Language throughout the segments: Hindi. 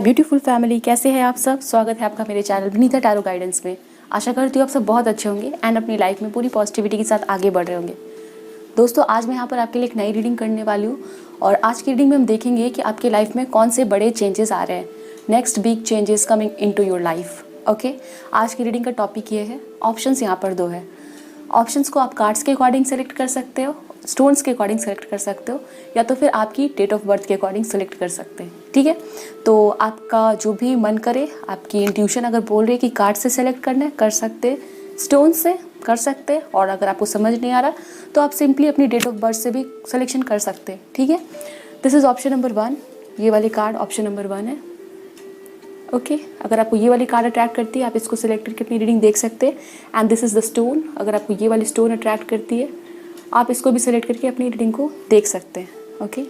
ब्यूटीफुल फैमिली, कैसे हैं आप सब। स्वागत है आपका मेरे चैनल विनीता टैरो गाइडेंस में। आशा करती हूँ आप सब बहुत अच्छे होंगे एंड अपनी लाइफ में पूरी पॉजिटिविटी के साथ आगे बढ़ रहे होंगे। दोस्तों, आज मैं यहाँ पर आपके लिए एक नई रीडिंग करने वाली हूँ और आज की रीडिंग में हम देखेंगे कि आपकी लाइफ में कौन से बड़े चेंजेस आ रहे हैं, next big changes coming into your life. Okay, आज की रीडिंग का टॉपिक ये है। ऑप्शंस यहाँ पर 2 है। ऑप्शंस को आप कार्ड्स के अकॉर्डिंग सेलेक्ट कर सकते हो, स्टोन्स के अकॉर्डिंग सेलेक्ट कर सकते हो, या तो फिर आपकी डेट ऑफ बर्थ के अकॉर्डिंग सेलेक्ट कर सकते हैं। ठीक है, तो आपका जो भी मन करे, आपकी इंट्यूशन अगर बोल रही है कि कार्ड से सेलेक्ट करना है कर सकते, स्टोन से कर सकते, और अगर आपको समझ नहीं आ रहा तो आप सिंपली अपनी डेट ऑफ बर्थ से भी सिलेक्शन कर सकते हैं। ठीक है, दिस इज़ ऑप्शन नंबर 1। ये वाली कार्ड ऑप्शन नंबर 1 है। ओके, अगर आपको ये वाली कार्ड अट्रैक्ट करती है आप इसको सिलेक्ट करके अपनी रीडिंग देख सकते हैं। And this is the stone. अगर आपको ये वाली स्टोन अट्रैक्ट करती है आप इसको भी सिलेक्ट करके अपनी रीडिंग को देख सकते हैं। ओके,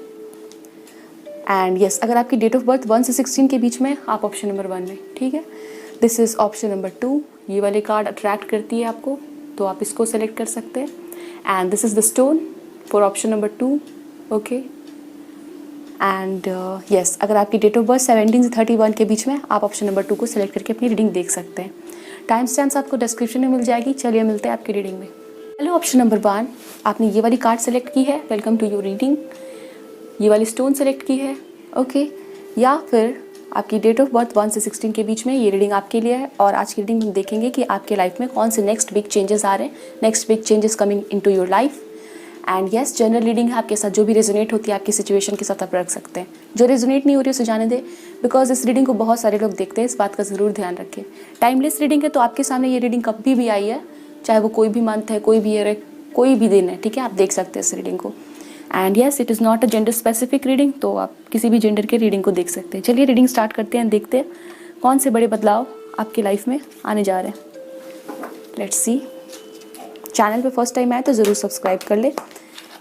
एंड यस, अगर आपकी डेट ऑफ बर्थ 1 से 16 के बीच में आप ऑप्शन नंबर 1 में। ठीक है, दिस इज़ ऑप्शन नंबर 2। ये वाली कार्ड अट्रैक्ट करती है आपको तो आप इसको सेलेक्ट कर सकते हैं। And this is the stone for option number 2। Okay, and yes, अगर आपकी डेट ऑफ बर्थ 17 से 31 के बीच में आप ऑप्शन नंबर 2 को सिलेक्ट करके अपनी रीडिंग देख सकते हैं। टाइम स्टैम्प्स आपको डिस्क्रिप्शन में मिल जाएगी। चलिए मिलते हैं आपकी रीडिंग में। हेलो, ऑप्शन नंबर 1, आपने ये वाली कार्ड सेलेक्ट की है, वेलकम टू योर रीडिंग। ये वाली स्टोन सेलेक्ट की है। ओके, या फिर आपकी डेट ऑफ बर्थ 1 से 16 के बीच में ये रीडिंग आपके लिए है। और आज की रीडिंग में हम देखेंगे कि आपके लाइफ में कौन से नेक्स्ट बिग चेंजेस आ रहे हैं, next big changes coming into your life. And yes, general reading है, आपके साथ जो भी रेजोनेट होती है आपकी सिचुएशन के साथ आप रख सकते हैं। जो रेजोनेट नहीं हो रही है उसे जाने दें, बिकॉज इस रीडिंग को बहुत सारे लोग देखते हैं, इस बात का ज़रूर ध्यान रखें। टाइमलेस रीडिंग है, तो आपके सामने ये रीडिंग कभी भी आई है, चाहे वो कोई भी मंथ है, कोई भी ईयर है, कोई भी दिन है। ठीक है, आप देख सकते हैं इस रीडिंग को। And yes, it is not a gender specific reading, तो आप किसी भी जेंडर के रीडिंग को देख सकते हैं। चलिए रीडिंग स्टार्ट करते हैं, देखते हैं कौन से बड़े बदलाव आपकी लाइफ में आने जा रहे हैं। Let's see. चैनल पे फर्स्ट टाइम आए तो ज़रूर सब्सक्राइब कर ले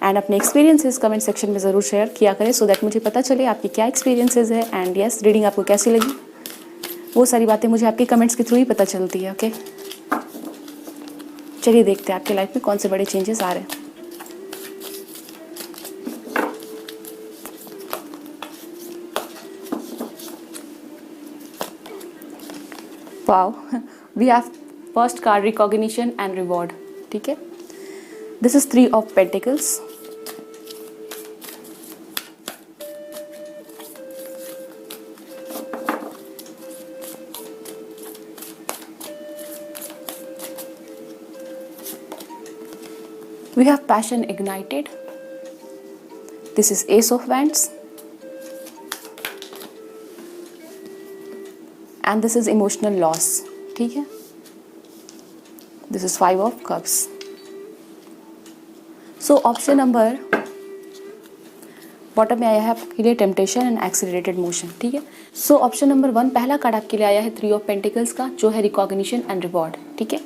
एंड अपने एक्सपीरियंसेस कमेंट सेक्शन में ज़रूर शेयर किया करें, सो दैट मुझे पता चले आपकी क्या एक्सपीरियंसेस है। एंड यस, रीडिंग आपको कैसी लगी वो सारी बातें मुझे आपके कमेंट्स के थ्रू ही पता चलती है। ओके, चलिए देखते हैं आपके लाइफ में कौन से बड़े चेंजेस आ रहे हैं। Wow, we have first card recognition and reward. ठीक है, this is 3 of pentacles. We have passion ignited. This is Ace of Wands. And this is emotional loss. ठीक है, this is 5 of Cups. So option number bottom में आया है आपके लिए टेम्पटेशन एंड एक्सीलरेटेड मोशन। ठीक है, सो ऑप्शन नंबर 1 पहला कार्ड आपके लिए आया है 3 ऑफ पेंटिकल्स का, जो है रिकॉग्निशन एंड रिवॉर्ड। ठीक है,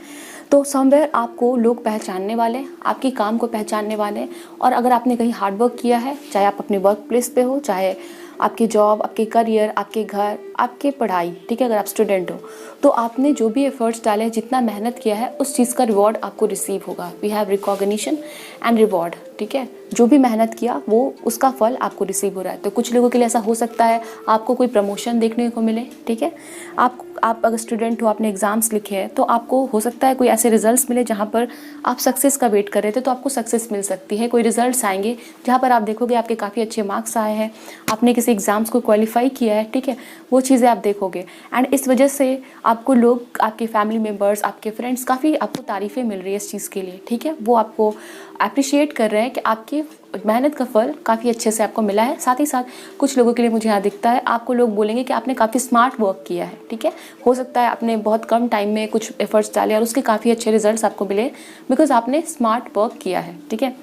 तो समवेयर आपको लोग पहचानने वाले, आपके काम को पहचानने वाले, और अगर आपने कहीं हार्ड वर्क किया है, चाहे आप अपने वर्क प्लेस पे हो, चाहे आपकी जॉब, आपके करियर, आपके घर, आपके पढ़ाई, ठीक है, अगर आप स्टूडेंट हो तो आपने जो भी एफर्ट्स डाले हैं, जितना मेहनत किया है, उस चीज़ का रिवॉर्ड आपको रिसीव होगा। We have recognition and reward. ठीक है, जो भी मेहनत किया वो उसका फल आपको रिसीव हो रहा है। तो कुछ लोगों के लिए ऐसा हो सकता है आपको कोई प्रमोशन देखने को मिले। ठीक है, आप अगर स्टूडेंट हो, आपने एग्ज़ाम्स लिखे हैं, तो आपको हो सकता है कोई ऐसे रिजल्ट्स मिले जहाँ पर आप सक्सेस का वेट कर रहे थे, तो आपको सक्सेस मिल सकती है। कोई रिजल्ट्स आएंगे जहाँ पर आप देखोगे आपके काफ़ी अच्छे मार्क्स आए हैं, आपने किसी एग्ज़ाम्स को क्वालिफाई किया है। ठीक है, वो चीज़ें आप देखोगे एंड इस वजह से आपको लोग, आपके फैमिली मेम्बर्स, आपके फ्रेंड्स, काफ़ी आपको तारीफ़ें मिल रही है इस चीज़ के लिए। ठीक है, वो आपको अप्रिशिएट कर रहे हैं कि आपकी मेहनत का फल काफ़ी अच्छे से आपको मिला है। साथ ही साथ कुछ लोगों के लिए मुझे यहाँ दिखता है, आपको लोग बोलेंगे कि आपने काफ़ी स्मार्ट वर्क किया है। ठीक है, हो सकता है आपने बहुत कम टाइम में कुछ एफर्ट्स डाले और उसके काफ़ी अच्छे रिजल्ट्स आपको मिले बिकॉज आपने स्मार्ट वर्क किया है। ठीक है,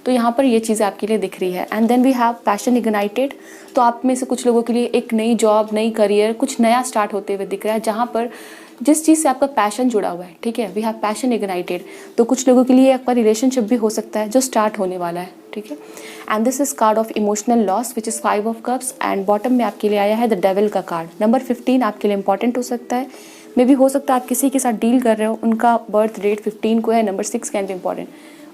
तो यहाँ पर ये चीज़ें आपके लिए दिख रही है। And then we have passion ignited. तो आप में से कुछ लोगों के लिए एक नई जॉब, नई करियर, कुछ नया स्टार्ट होते हुए दिख रहा है, जहाँ पर जिस चीज़ से आपका पैशन जुड़ा हुआ है। ठीक है, वी हैव पैशन इग्नाइटेड। तो कुछ लोगों के लिए आपका रिलेशनशिप भी हो सकता है जो स्टार्ट होने वाला है। ठीक है, and this is called of emotional loss which is 5 of cups. And bottom में आपके लिए आया है द डेविल का कार्ड। नंबर 15 आपके लिए इंपॉर्टेंट हो सकता है। मे भी हो सकता है आप किसी के साथ डील कर रहे हो, उनका बर्थ डेट 15 को है। Number 6 can be important.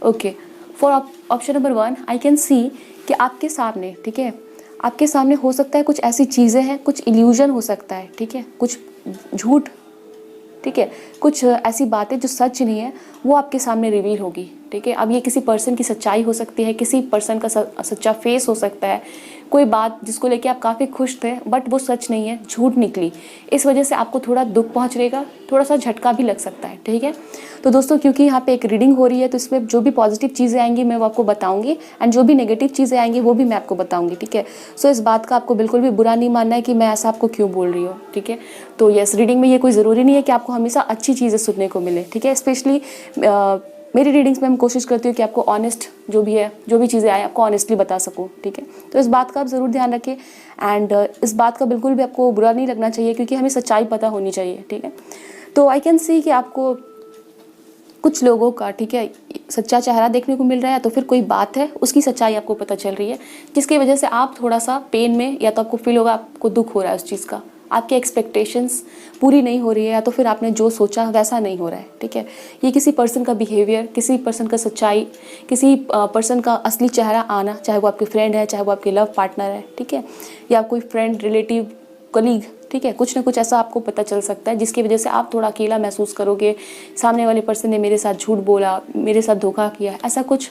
Okay, for option number 1 I can सी कि आपके सामने, ठीक है, आपके सामने हो सकता है कुछ ऐसी चीज़ें हैं, कुछ इल्यूजन हो सकता है, ठीक है, कुछ झूठ, ठीक है, कुछ ऐसी बातें जो सच नहीं है वो आपके सामने रिवील होगी, ठीक है। अब ये किसी पर्सन की सच्चाई हो सकती है, किसी पर्सन का सच्चा फेस हो सकता है, कोई बात जिसको लेके आप काफ़ी खुश थे बट वो सच नहीं है, झूठ निकली, इस वजह से आपको थोड़ा दुख पहुंचेगा, थोड़ा सा झटका भी लग सकता है, ठीक है। तो दोस्तों क्योंकि यहाँ पे एक रीडिंग हो रही है तो इसमें जो भी पॉजिटिव चीज़ें आएंगी मैं वो आपको बताऊंगी एंड जो भी नेगेटिव चीज़ें आएंगी वो भी मैं आपको बताऊंगी, ठीक है। सो इस बात का आपको बिल्कुल भी बुरा नहीं मानना है कि मैं ऐसा आपको क्यों बोल रही हूँ, ठीक है। तो यस, रीडिंग में ये कोई ज़रूरी नहीं है कि आपको हमेशा अच्छी चीज़ें सुनने को मिले, ठीक है। स्पेशली मेरी रीडिंग्स में मैं कोशिश करती हूँ कि आपको ऑनेस्ट जो भी है, जो भी चीज़ें आए आपको ऑनेस्टली बता सकूँ, ठीक है। तो इस बात का आप ज़रूर ध्यान रखें एंड इस बात का बिल्कुल भी आपको बुरा नहीं लगना चाहिए क्योंकि हमें सच्चाई पता होनी चाहिए, ठीक है। तो आई कैन सी कि आपको कुछ लोगों का, ठीक है, सच्चा चेहरा देखने को मिल रहा है, तो फिर कोई बात है उसकी सच्चाई आपको पता चल रही है जिसकी वजह से आप थोड़ा सा पेन में, या तो आपको फील होगा आपको दुख हो रहा है उस चीज़ का, आपकी एक्सपेक्टेशंस पूरी नहीं हो रही है या तो फिर आपने जो सोचा वैसा नहीं हो रहा है, ठीक है। ये किसी पर्सन का बिहेवियर, किसी पर्सन का सच्चाई, किसी पर्सन का असली चेहरा आना, चाहे वो आपके फ्रेंड है, चाहे वो आपके लव पार्टनर है, ठीक है, या कोई फ्रेंड, रिलेटिव, कलीग, ठीक है, कुछ ना कुछ ऐसा आपको पता चल सकता है जिसकी वजह से आप थोड़ा अकेला महसूस करोगे, सामने वाले पर्सन ने मेरे साथ झूठ बोला, मेरे साथ धोखा किया, ऐसा कुछ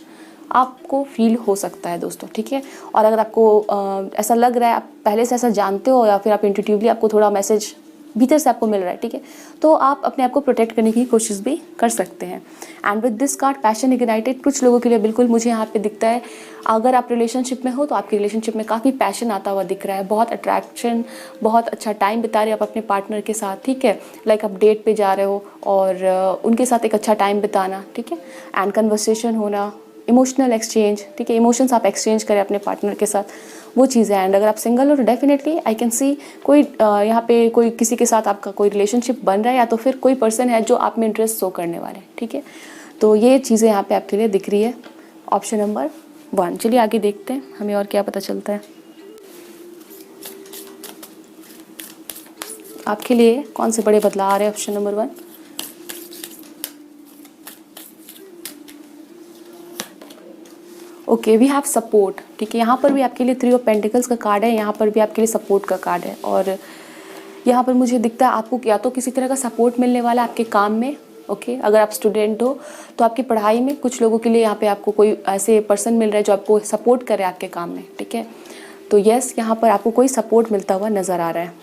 आपको फील हो सकता है दोस्तों, ठीक है। और अगर आपको ऐसा लग रहा है, आप पहले से ऐसा जानते हो या फिर आप इंट्यूटिवली आपको थोड़ा मैसेज भीतर से आपको मिल रहा है, ठीक है, तो आप अपने आप को प्रोटेक्ट करने की कोशिश भी कर सकते हैं। And with this card passion ignited, कुछ लोगों के लिए बिल्कुल मुझे यहाँ पे दिखता है, अगर आप रिलेशनशिप में हो तो आपकी रिलेशनशिप में काफ़ी पैशन आता हुआ दिख रहा है, बहुत अट्रैक्शन, बहुत अच्छा टाइम बिता रहे हो आप अपने पार्टनर के साथ, ठीक है, लाइक आप डेट पे जा रहे हो और उनके साथ एक अच्छा टाइम बिताना, ठीक है, एंड कन्वर्सेशन होना, इमोशनल एक्सचेंज, ठीक है, इमोशंस आप एक्सचेंज करें अपने पार्टनर के साथ, वो चीज़ें। एंड अगर आप सिंगल हो तो डेफिनेटली आई कैन सी कोई यहाँ पे कोई किसी के साथ आपका कोई रिलेशनशिप बन रहा है या तो फिर कोई पर्सन है जो आप में इंटरेस्ट शो करने वाले हैं, ठीक है। तो ये चीज़ें यहाँ पे आपके लिए दिख रही है, ऑप्शन नंबर 1। चलिए आगे देखते हैं हमें और क्या पता चलता है। आपके लिए कौन से बड़े बदलाव आ रहे हैं, option number 1। Okay, we have support, ठीक है, यहाँ पर भी आपके लिए 3 ऑफ पेंटिकल्स का कार्ड है, यहाँ पर भी आपके लिए सपोर्ट का कार्ड है और यहाँ पर मुझे दिखता है आपको या तो किसी तरह का सपोर्ट मिलने वाला है आपके काम में, ओके, अगर आप स्टूडेंट हो तो आपकी पढ़ाई में, कुछ लोगों के लिए यहाँ पे आपको कोई ऐसे पर्सन मिल रहा है जो आपको सपोर्ट करे आपके काम में, ठीक है। तो यस, यहाँ पर आपको कोई सपोर्ट मिलता हुआ नज़र आ रहा है।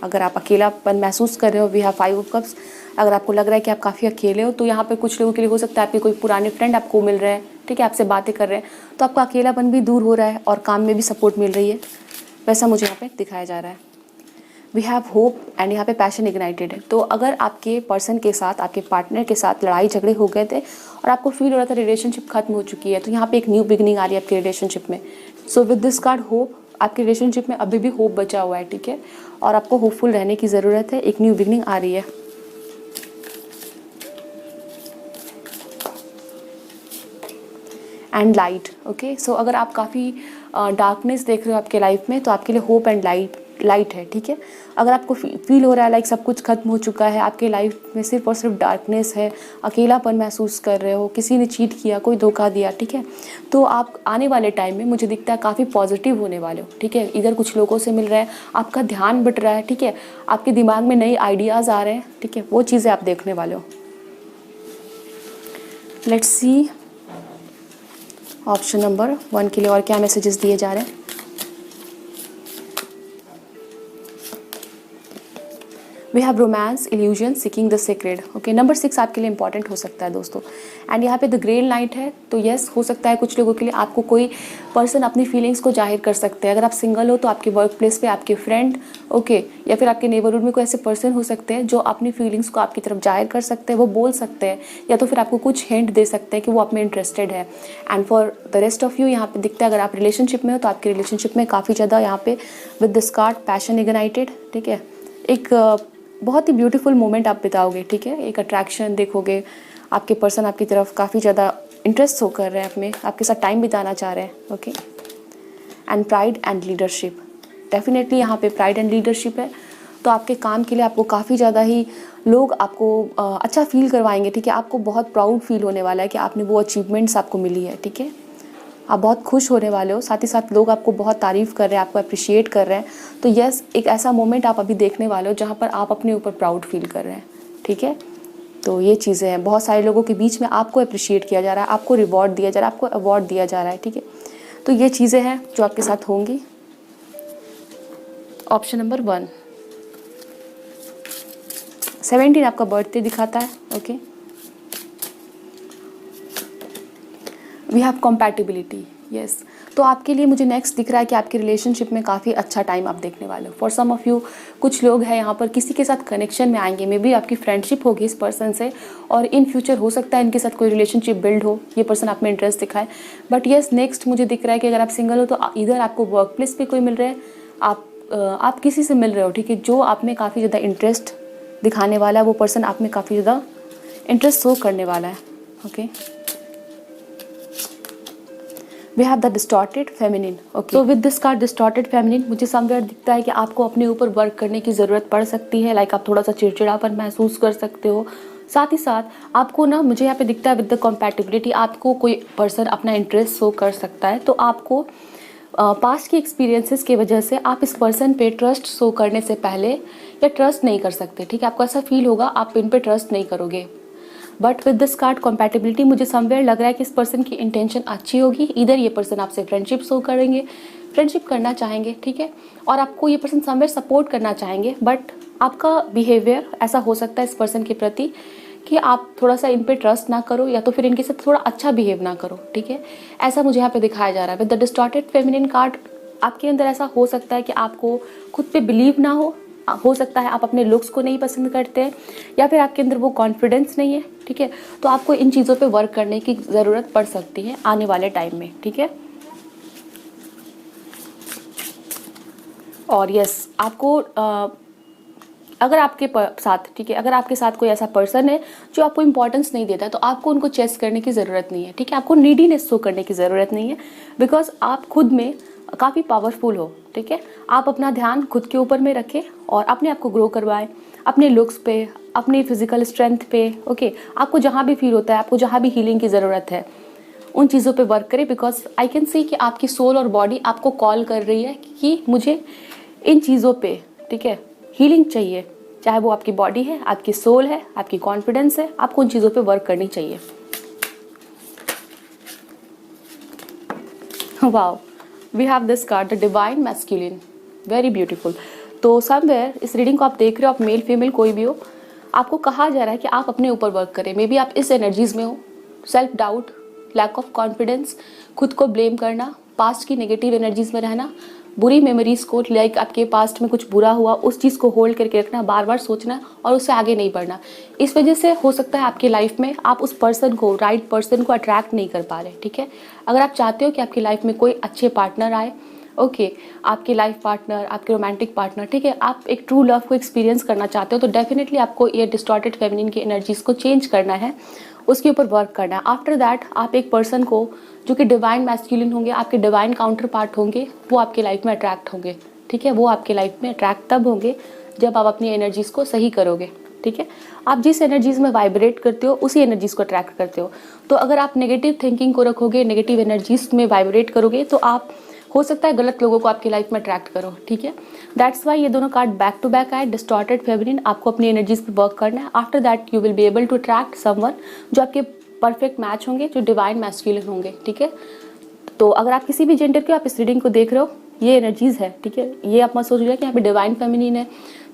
अगर आप अकेलापन महसूस कर रहे हो, वी हैव 5 ऑफ कप्स, अगर आपको लग रहा है कि आप काफ़ी अकेले हो तो यहाँ पे कुछ लोगों के लिए हो सकता है आपके कोई पुराने फ्रेंड आपको मिल रहे हैं, ठीक है, आपसे बातें कर रहे हैं, तो आपका अकेलापन भी दूर हो रहा है और काम में भी सपोर्ट मिल रही है, वैसा मुझे यहाँ पे दिखाया जा रहा है। वी हैव होप एंड यहाँ पे पैशन इग्नाइटेड है। तो अगर आपके पर्सन के साथ, आपके पार्टनर के साथ लड़ाई झगड़े हो गए थे और आपको फील हो रहा था रिलेशनशिप खत्म हो चुकी है, तो यहाँ पे एक न्यू बिगनिंग आ रही है आपके रिलेशनशिप में। So with this card hope, आपके रिलेशनशिप में अभी भी होप बचा हुआ है, ठीक है, और आपको होपफुल रहने की ज़रूरत है, एक न्यू बिगनिंग आ रही है। एंड लाइट, ओके, सो अगर आप काफ़ी डार्कनेस देख रहे हो आपके लाइफ में तो आपके लिए होप एंड लाइट है, ठीक है। अगर आपको फील हो रहा है लाइक सब कुछ खत्म हो चुका है, आपके लाइफ में सिर्फ और सिर्फ डार्कनेस है, अकेलापन महसूस कर रहे हो, किसी ने चीट किया, कोई धोखा दिया, ठीक है, तो आप आने वाले टाइम में मुझे दिखता है काफ़ी पॉजिटिव होने वाले हो, ठीक है। इधर कुछ लोगों से मिल रहा है, आपका ध्यान बट रहा है, ठीक है, आपके दिमाग में नए आइडियाज़ आ रहे हैं, ठीक है, वो चीज़ें आप देखने वाले हो। लेट्स सी ऑप्शन नंबर 1 के लिए और क्या मैसेजेस दिए जा रहे हैं। We have romance, illusion, seeking the secret, okay, number 6 आपके लिए इंपॉर्टेंट हो सकता है दोस्तों। एंड यहाँ पे द ग्रे नाइट है, तो यस, हो सकता है कुछ लोगों के लिए आपको कोई पर्सन अपनी फीलिंग्स को जाहिर कर सकते हैं। अगर आप सिंगल हो तो आपके वर्क प्लेस पे आपके फ्रेंड, ओके, या फिर आपके नेबरहुड में कोई ऐसे पर्सन हो सकते हैं जो अपनी फीलिंग्स को आपकी तरफ जाहिर कर सकते हैं, वो बोल सकते हैं या तो फिर आपको कुछ हिंट दे सकते हैं कि वो आप में इंटरेस्टेड है। And for the rest of you यहाँ पे दिखता है अगर आप रिलेशनशिप में हो तो आपके रिलेशनशिप में काफ़ी ज़्यादा यहाँ पे with this card passion ignited, ठीक है, एक बहुत ही ब्यूटीफुल मोमेंट आप बिताओगे, ठीक है, एक अट्रैक्शन देखोगे, आपके पर्सन आपकी तरफ काफ़ी ज़्यादा इंटरेस्ट शो कर रहे हैं, अपने आपके साथ टाइम बिताना चाह रहे हैं, okay. And pride and leadership, definitely यहाँ पे प्राइड एंड लीडरशिप है, तो आपके काम के लिए आपको काफ़ी ज़्यादा ही लोग आपको अच्छा फील करवाएंगे, ठीक है, आपको बहुत प्राउड फील होने वाला है कि आपने वो अचीवमेंट्स आपको मिली है, ठीक है। आप बहुत खुश होने वाले हो, साथ ही साथ लोग आपको बहुत तारीफ़ कर रहे हैं, आपको अप्रिशिएट कर रहे हैं। तो यस, एक ऐसा मोमेंट आप अभी देखने वाले हो जहाँ पर आप अपने ऊपर प्राउड फील कर रहे हैं, ठीक है। तो ये चीज़ें हैं, बहुत सारे लोगों के बीच में आपको अप्रिशिएट किया जा रहा है, आपको रिवॉर्ड दिया जा रहा है, आपको अवार्ड दिया जा रहा है, ठीक है। तो ये चीज़ें हैं जो आपके साथ होंगी। ऑप्शन नंबर 1, 17 आपका बर्थडे दिखाता है, okay. We have compatibility, yes. तो आपके लिए मुझे नेक्स्ट दिख रहा है कि आपके रिलेशनशिप में काफ़ी अच्छा टाइम आप देखने वाले हो। फॉर सम ऑफ यू, कुछ लोग हैं यहाँ पर किसी के साथ कनेक्शन में आएंगे, मे बी आपकी फ्रेंडशिप होगी इस पर्सन से, और इन फ्यूचर हो सकता है इनके साथ कोई रिलेशनशिप बिल्ड हो, ये पर्सन आप में इंटरेस्ट दिखाए। बट येस, नेक्स्ट मुझे दिख रहा है कि अगर आप सिंगल हो तो इधर आपको वर्क प्लेस पे कोई मिल रहा है, आप किसी से मिल रहे हो, ठीक है, जो आप में काफ़ी ज़्यादा इंटरेस्ट दिखाने वाला है, वो पर्सन आप में काफ़ी ज़्यादा इंटरेस्ट शो करने वाला है, okay. We have the distorted feminine, okay. तो with this card distorted feminine, मुझे समवेयर दिखता है कि आपको अपने ऊपर वर्क करने की ज़रूरत पड़ सकती है। लाइक आप थोड़ा सा चिड़चिड़ापन महसूस कर सकते हो। साथ ही साथ आपको ना, मुझे यहाँ पे दिखता है विद द कॉम्पैटिबिलिटी, आपको कोई पर्सन अपना इंटरेस्ट शो कर सकता है। तो आपको पास्ट की एक्सपीरियंसेस की वजह से आप इस पर्सन पे ट्रस्ट शो करने से पहले या ट्रस्ट नहीं कर सकते, ठीक है। आपको ऐसा फील होगा, आप इन पे ट्रस्ट नहीं करोगे। But with this card compatibility, मुझे समवेयर लग रहा है कि इस पर्सन की इंटेंशन अच्छी होगी। इधर ये पर्सन आपसे फ्रेंडशिप शो करेंगे, फ्रेंडशिप करना चाहेंगे, ठीक है, और आपको ये पर्सन समवेयर सपोर्ट करना चाहेंगे। बट आपका बिहेवियर ऐसा हो सकता है इस पर्सन के प्रति कि आप थोड़ा सा इन पे ट्रस्ट ना करो, या तो फिर इनके साथ थोड़ा अच्छा बिहेव ना करो, ठीक है। ऐसा मुझे यहाँ पे दिखाया जा रहा है। With the distorted feminine card, आपके अंदर ऐसा हो सकता है कि आपको खुद पे बिलीव ना हो सकता है आप अपने लुक्स को नहीं पसंद करते हैं, या फिर आपके अंदर वो कॉन्फिडेंस नहीं है, ठीक है। तो आपको इन चीज़ों पे वर्क करने की ज़रूरत पड़ सकती है आने वाले टाइम में, ठीक है। और यस, आपको अगर आपके साथ, ठीक है, अगर आपके साथ कोई ऐसा पर्सन है जो आपको इंपॉर्टेंस नहीं देता है, तो आपको उनको चेस करने की ज़रूरत नहीं है, ठीक है। आपको नीडीनेस शो करने की ज़रूरत नहीं है, बिकॉज आप खुद में काफ़ी पावरफुल हो, ठीक है। आप अपना ध्यान खुद के ऊपर में रखें और अपने आप को ग्रो करवाएं, अपने लुक्स पे, अपनी फिजिकल स्ट्रेंथ पे, ओके। आपको जहाँ भी फील होता है, आपको जहाँ भी हीलिंग की ज़रूरत है, उन चीज़ों पे वर्क करें। बिकॉज आई कैन सी कि आपकी सोल और बॉडी आपको कॉल कर रही है कि मुझे इन चीज़ों पे, ठीक है, हीलिंग चाहिए। चाहे वो आपकी बॉडी है, आपकी सोल है, आपकी कॉन्फिडेंस है, आपको उन चीज़ों पे वर्क करनी चाहिए। Wow, we have this card, the divine masculine, very beautiful. तो समवेयर इस रीडिंग को आप देख रहे हो, आप मेल फीमेल कोई भी हो, आपको कहा जा रहा है कि आप अपने ऊपर वर्क करें। मे बी आप इस एनर्जीज में हो, self doubt, lack of confidence, खुद को ब्लेम करना, पास्ट की नेगेटिव एनर्जीज में रहना, बुरी मेमोरीज को, लाइक आपके पास्ट में कुछ बुरा हुआ उस चीज़ को होल्ड करके रखना, बार बार सोचना और उससे आगे नहीं बढ़ना। इस वजह से हो सकता है आपकी लाइफ में आप उस पर्सन को, राइट पर्सन को अट्रैक्ट नहीं कर पा रहे, ठीक है। अगर आप चाहते हो कि आपकी लाइफ में कोई अच्छे पार्टनर आए, ओके, आपके लाइफ पार्टनर, आपके रोमांटिक पार्टनर, ठीक है, आप एक ट्रू लव को एक्सपीरियंस करना चाहते हो, तो डेफिनेटली आपको ये डिस्टॉर्टेड फेमिनिन की एनर्जीज को चेंज करना है, उसके ऊपर वर्क करना है। आफ्टर दैट आप एक पर्सन को जो कि डिवाइन मैस्कुलिन होंगे, आपके डिवाइन काउंटर पार्ट होंगे, वो आपके लाइफ में अट्रैक्ट होंगे, ठीक है। वो आपके लाइफ में अट्रैक्ट तब होंगे जब आप अपनी एनर्जीज को सही करोगे, ठीक है। आप जिस एनर्जीज में वाइब्रेट करते हो उसी एनर्जीज को अट्रैक्ट करते हो। तो अगर आप नेगेटिव थिंकिंग को रखोगे, नेगेटिव एनर्जीज में वाइब्रेट करोगे, तो आप हो सकता है गलत लोगों को आपकी लाइफ में अट्रैक्ट करो, ठीक है। दैट्स वाई ये दोनों कार्ड बैक टू बैक आए। डिस्टॉर्टेड फेमिनिन, आपको अपनी एनर्जीज पे वर्क करना है। After that you will be able to attract someone जो आपके परफेक्ट मैच होंगे, जो डिवाइन मैस्कुलिन होंगे, ठीक है। तो अगर आप किसी भी जेंडर के, आप इस रीडिंग को देख रहे हो, ये एनर्जीज है, ठीक है। ये आप मत सोच रहे कि यहाँ पे डिवाइन फेमिनिन है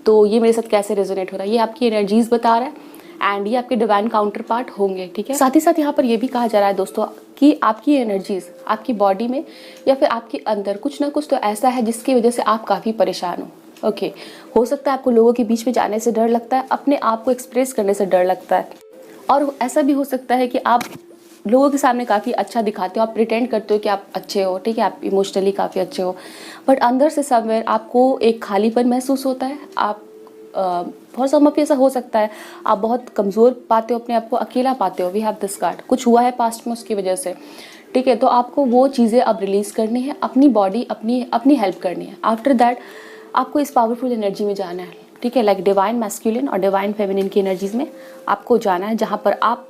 तो ये मेरे साथ कैसे रेजोनेट हो रहा है, ये आपकी एनर्जीज बता रहा है एंड ये आपके डिवाइन काउंटर पार्ट होंगे, ठीक है। साथ ही साथ यहाँ पर ये भी कहा जा रहा है दोस्तों कि आपकी एनर्जीज आपकी बॉडी में या फिर आपके अंदर कुछ ना कुछ तो ऐसा है जिसकी वजह से आप काफ़ी परेशान हो, ओके। हो सकता है आपको लोगों के बीच में जाने से डर लगता है, अपने आप को एक्सप्रेस करने से डर लगता है, और ऐसा भी हो सकता है कि आप लोगों के सामने काफ़ी अच्छा दिखाते हो, आप प्रिटेंड करते हो कि आप अच्छे हो, ठीक है, आप इमोशनली काफ़ी अच्छे हो, बट अंदर से समवेयर आपको एक खालीपन महसूस होता है। आप बहुत समय पे ऐसा हो सकता है आप बहुत कमज़ोर पाते हो अपने आप को, अकेला पाते हो। वी हैव दिस कार्ड, कुछ हुआ है पास्ट में उसकी वजह से, ठीक है। तो आपको वो चीज़ें अब रिलीज़ करनी है, अपनी बॉडी अपनी हेल्प करनी है। आफ्टर दैट आपको इस पावरफुल एनर्जी में जाना है, ठीक है, लाइक डिवाइन मैस्कुलिन और डिवाइन फेमिनिन की एनर्जीज में आपको जाना है, जहाँ पर आप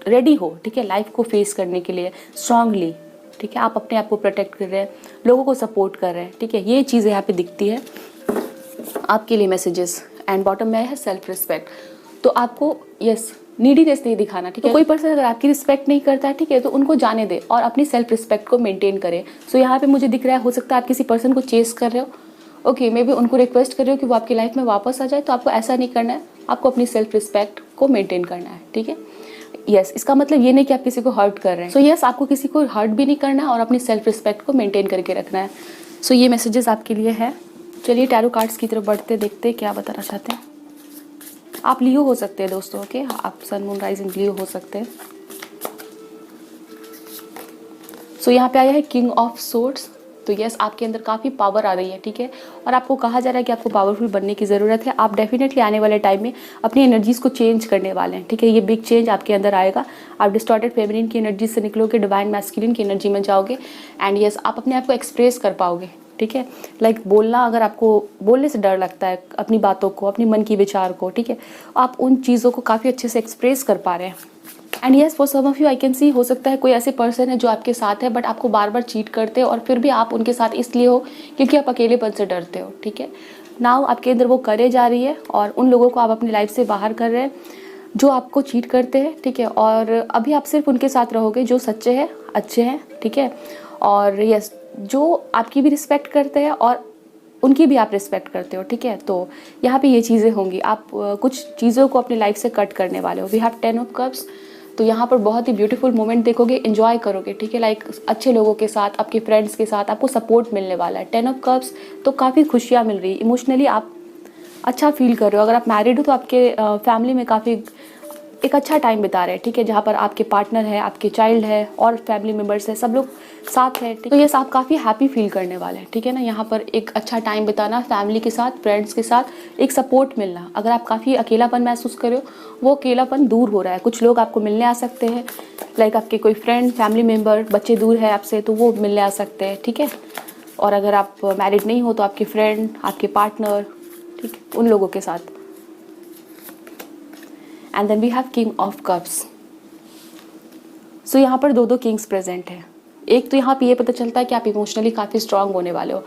रेडी हो, ठीक है, लाइफ को फेस करने के लिए स्ट्रांगली, ठीक है, आप अपने आप को प्रोटेक्ट कर रहे हैं, लोगों को सपोर्ट कर रहे हैं, ठीक है, ये चीज़ यहाँ पे दिखती है आपके लिए मैसेजेस। एंड बॉटम में है सेल्फ रिस्पेक्ट। तो आपको यस नीडीनेस नहीं दिखाना, ठीक है। तो कोई पर्सन अगर आपकी रिस्पेक्ट नहीं करता है, ठीक है, तो उनको जाने दे और अपनी सेल्फ रिस्पेक्ट को मेंटेन करें। सो यहाँ पे मुझे दिख रहा है, हो सकता है आप किसी पर्सन को चेस कर रहे हो, ओके, मे बी उनको रिक्वेस्ट कर रहे हो कि वो आपकी लाइफ में वापस आ जाए, तो आपको ऐसा नहीं करना है, आपको अपनी सेल्फ रिस्पेक्ट को मेंटेन करना है, ठीक है। यस इसका मतलब ये नहीं कि आप किसी को हर्ट कर रहे हैं। सो यस आपको किसी को हर्ट भी नहीं करना है और अपनी सेल्फ रिस्पेक्ट को मेंटेन करके रखना है। सो ये मैसेजेस आपके लिए है। चलिए टैरो कार्ड्स की तरफ बढ़ते, देखते हैं क्या बताना चाहते हैं। आप लियो हो सकते हैं दोस्तों, ओके, आप सन मून राइजिंग लियो हो सकते हैं। सो यहाँ पे आया है किंग ऑफ सोर्ड्स। तो यस आपके अंदर काफ़ी पावर आ रही है, ठीक है, और आपको कहा जा रहा है कि आपको पावरफुल बनने की ज़रूरत है। आप डेफिनेटली आने वाले टाइम में अपनी एनर्जीज़ को चेंज करने वाले हैं, ठीक है, ये बिग चेंज आपके अंदर आएगा। आप डिस्टॉर्टेड फेमिनिन की एनर्जी से निकलोगे, डिवाइन मैस्कुलिन की एनर्जी में जाओगे एंड यस आप अपने आप को एक्सप्रेस कर पाओगे, ठीक है। लाइक बोलना, अगर आपको बोलने से डर लगता है अपनी बातों को, अपनी मन की विचार को, ठीक है, आप उन चीज़ों को काफ़ी अच्छे से एक्सप्रेस कर पा रहे हैं। And yes for some of you I can see, हो सकता है कोई ऐसे पर्सन है जो आपके साथ है बट आपको बार बार चीट करते हो और फिर भी आप उनके साथ इसलिए हो क्योंकि आप अकेलेपन से डरते हो, ठीक है। नाउ आपके अंदर वो करेज आ रही है और उन लोगों को आप अपनी लाइफ से बाहर कर रहे हैं जो आपको चीट करते हैं, ठीक है, और अभी आप सिर्फ उनके साथ रहोगे जो सच्चे हैं, अच्छे हैं, ठीक है, और यस जो आपकी भी रिस्पेक्ट करते हैं और उनकी भी आप रिस्पेक्ट करते हो, ठीक है। तो यहाँ पे ये चीज़ें होंगी, आप कुछ चीज़ों को अपनी लाइफ से कट करने वाले हो। We have 10 of cups. तो यहाँ पर बहुत ही ब्यूटीफुल मोमेंट देखोगे, एंजॉय करोगे, ठीक है, लाइक अच्छे लोगों के साथ, आपके फ्रेंड्स के साथ आपको सपोर्ट मिलने वाला है। 10 ऑफ कप्स, तो काफ़ी खुशियाँ मिल रही है, इमोशनली आप अच्छा फील कर रहे हो। अगर आप मैरिड हो तो आपके फैमिली में काफ़ी एक अच्छा टाइम बिता रहे हैं, ठीक है, जहाँ पर आपके पार्टनर है, आपके चाइल्ड है और फैमिली मेम्बर्स है, सब लोग साथ हैं, ठीक है। तो यस आप काफ़ी हैप्पी फील करने वाले हैं, ठीक है ना। यहाँ पर एक अच्छा टाइम बिताना फैमिली के साथ, फ्रेंड्स के साथ, एक सपोर्ट मिलना। अगर आप काफ़ी अकेलापन महसूस कर रहे हो, वो अकेलापन दूर हो रहा है। कुछ लोग आपको मिलने आ सकते हैं, लाइक आपके कोई फ्रेंड, फैमिली मेम्बर, बच्चे दूर है आपसे तो वो मिलने आ सकते हैं, ठीक है। और अगर आप मैरिड नहीं हो तो आपके फ्रेंड, आपके पार्टनर, ठीक है, उन लोगों के साथ। And then we have king of cups. So यहाँ पर दो किंग्स प्रेजेंट हैं। एक तो यहाँ पे ये पता चलता है कि आप इमोशनली काफ़ी स्ट्रांग होने वाले हो।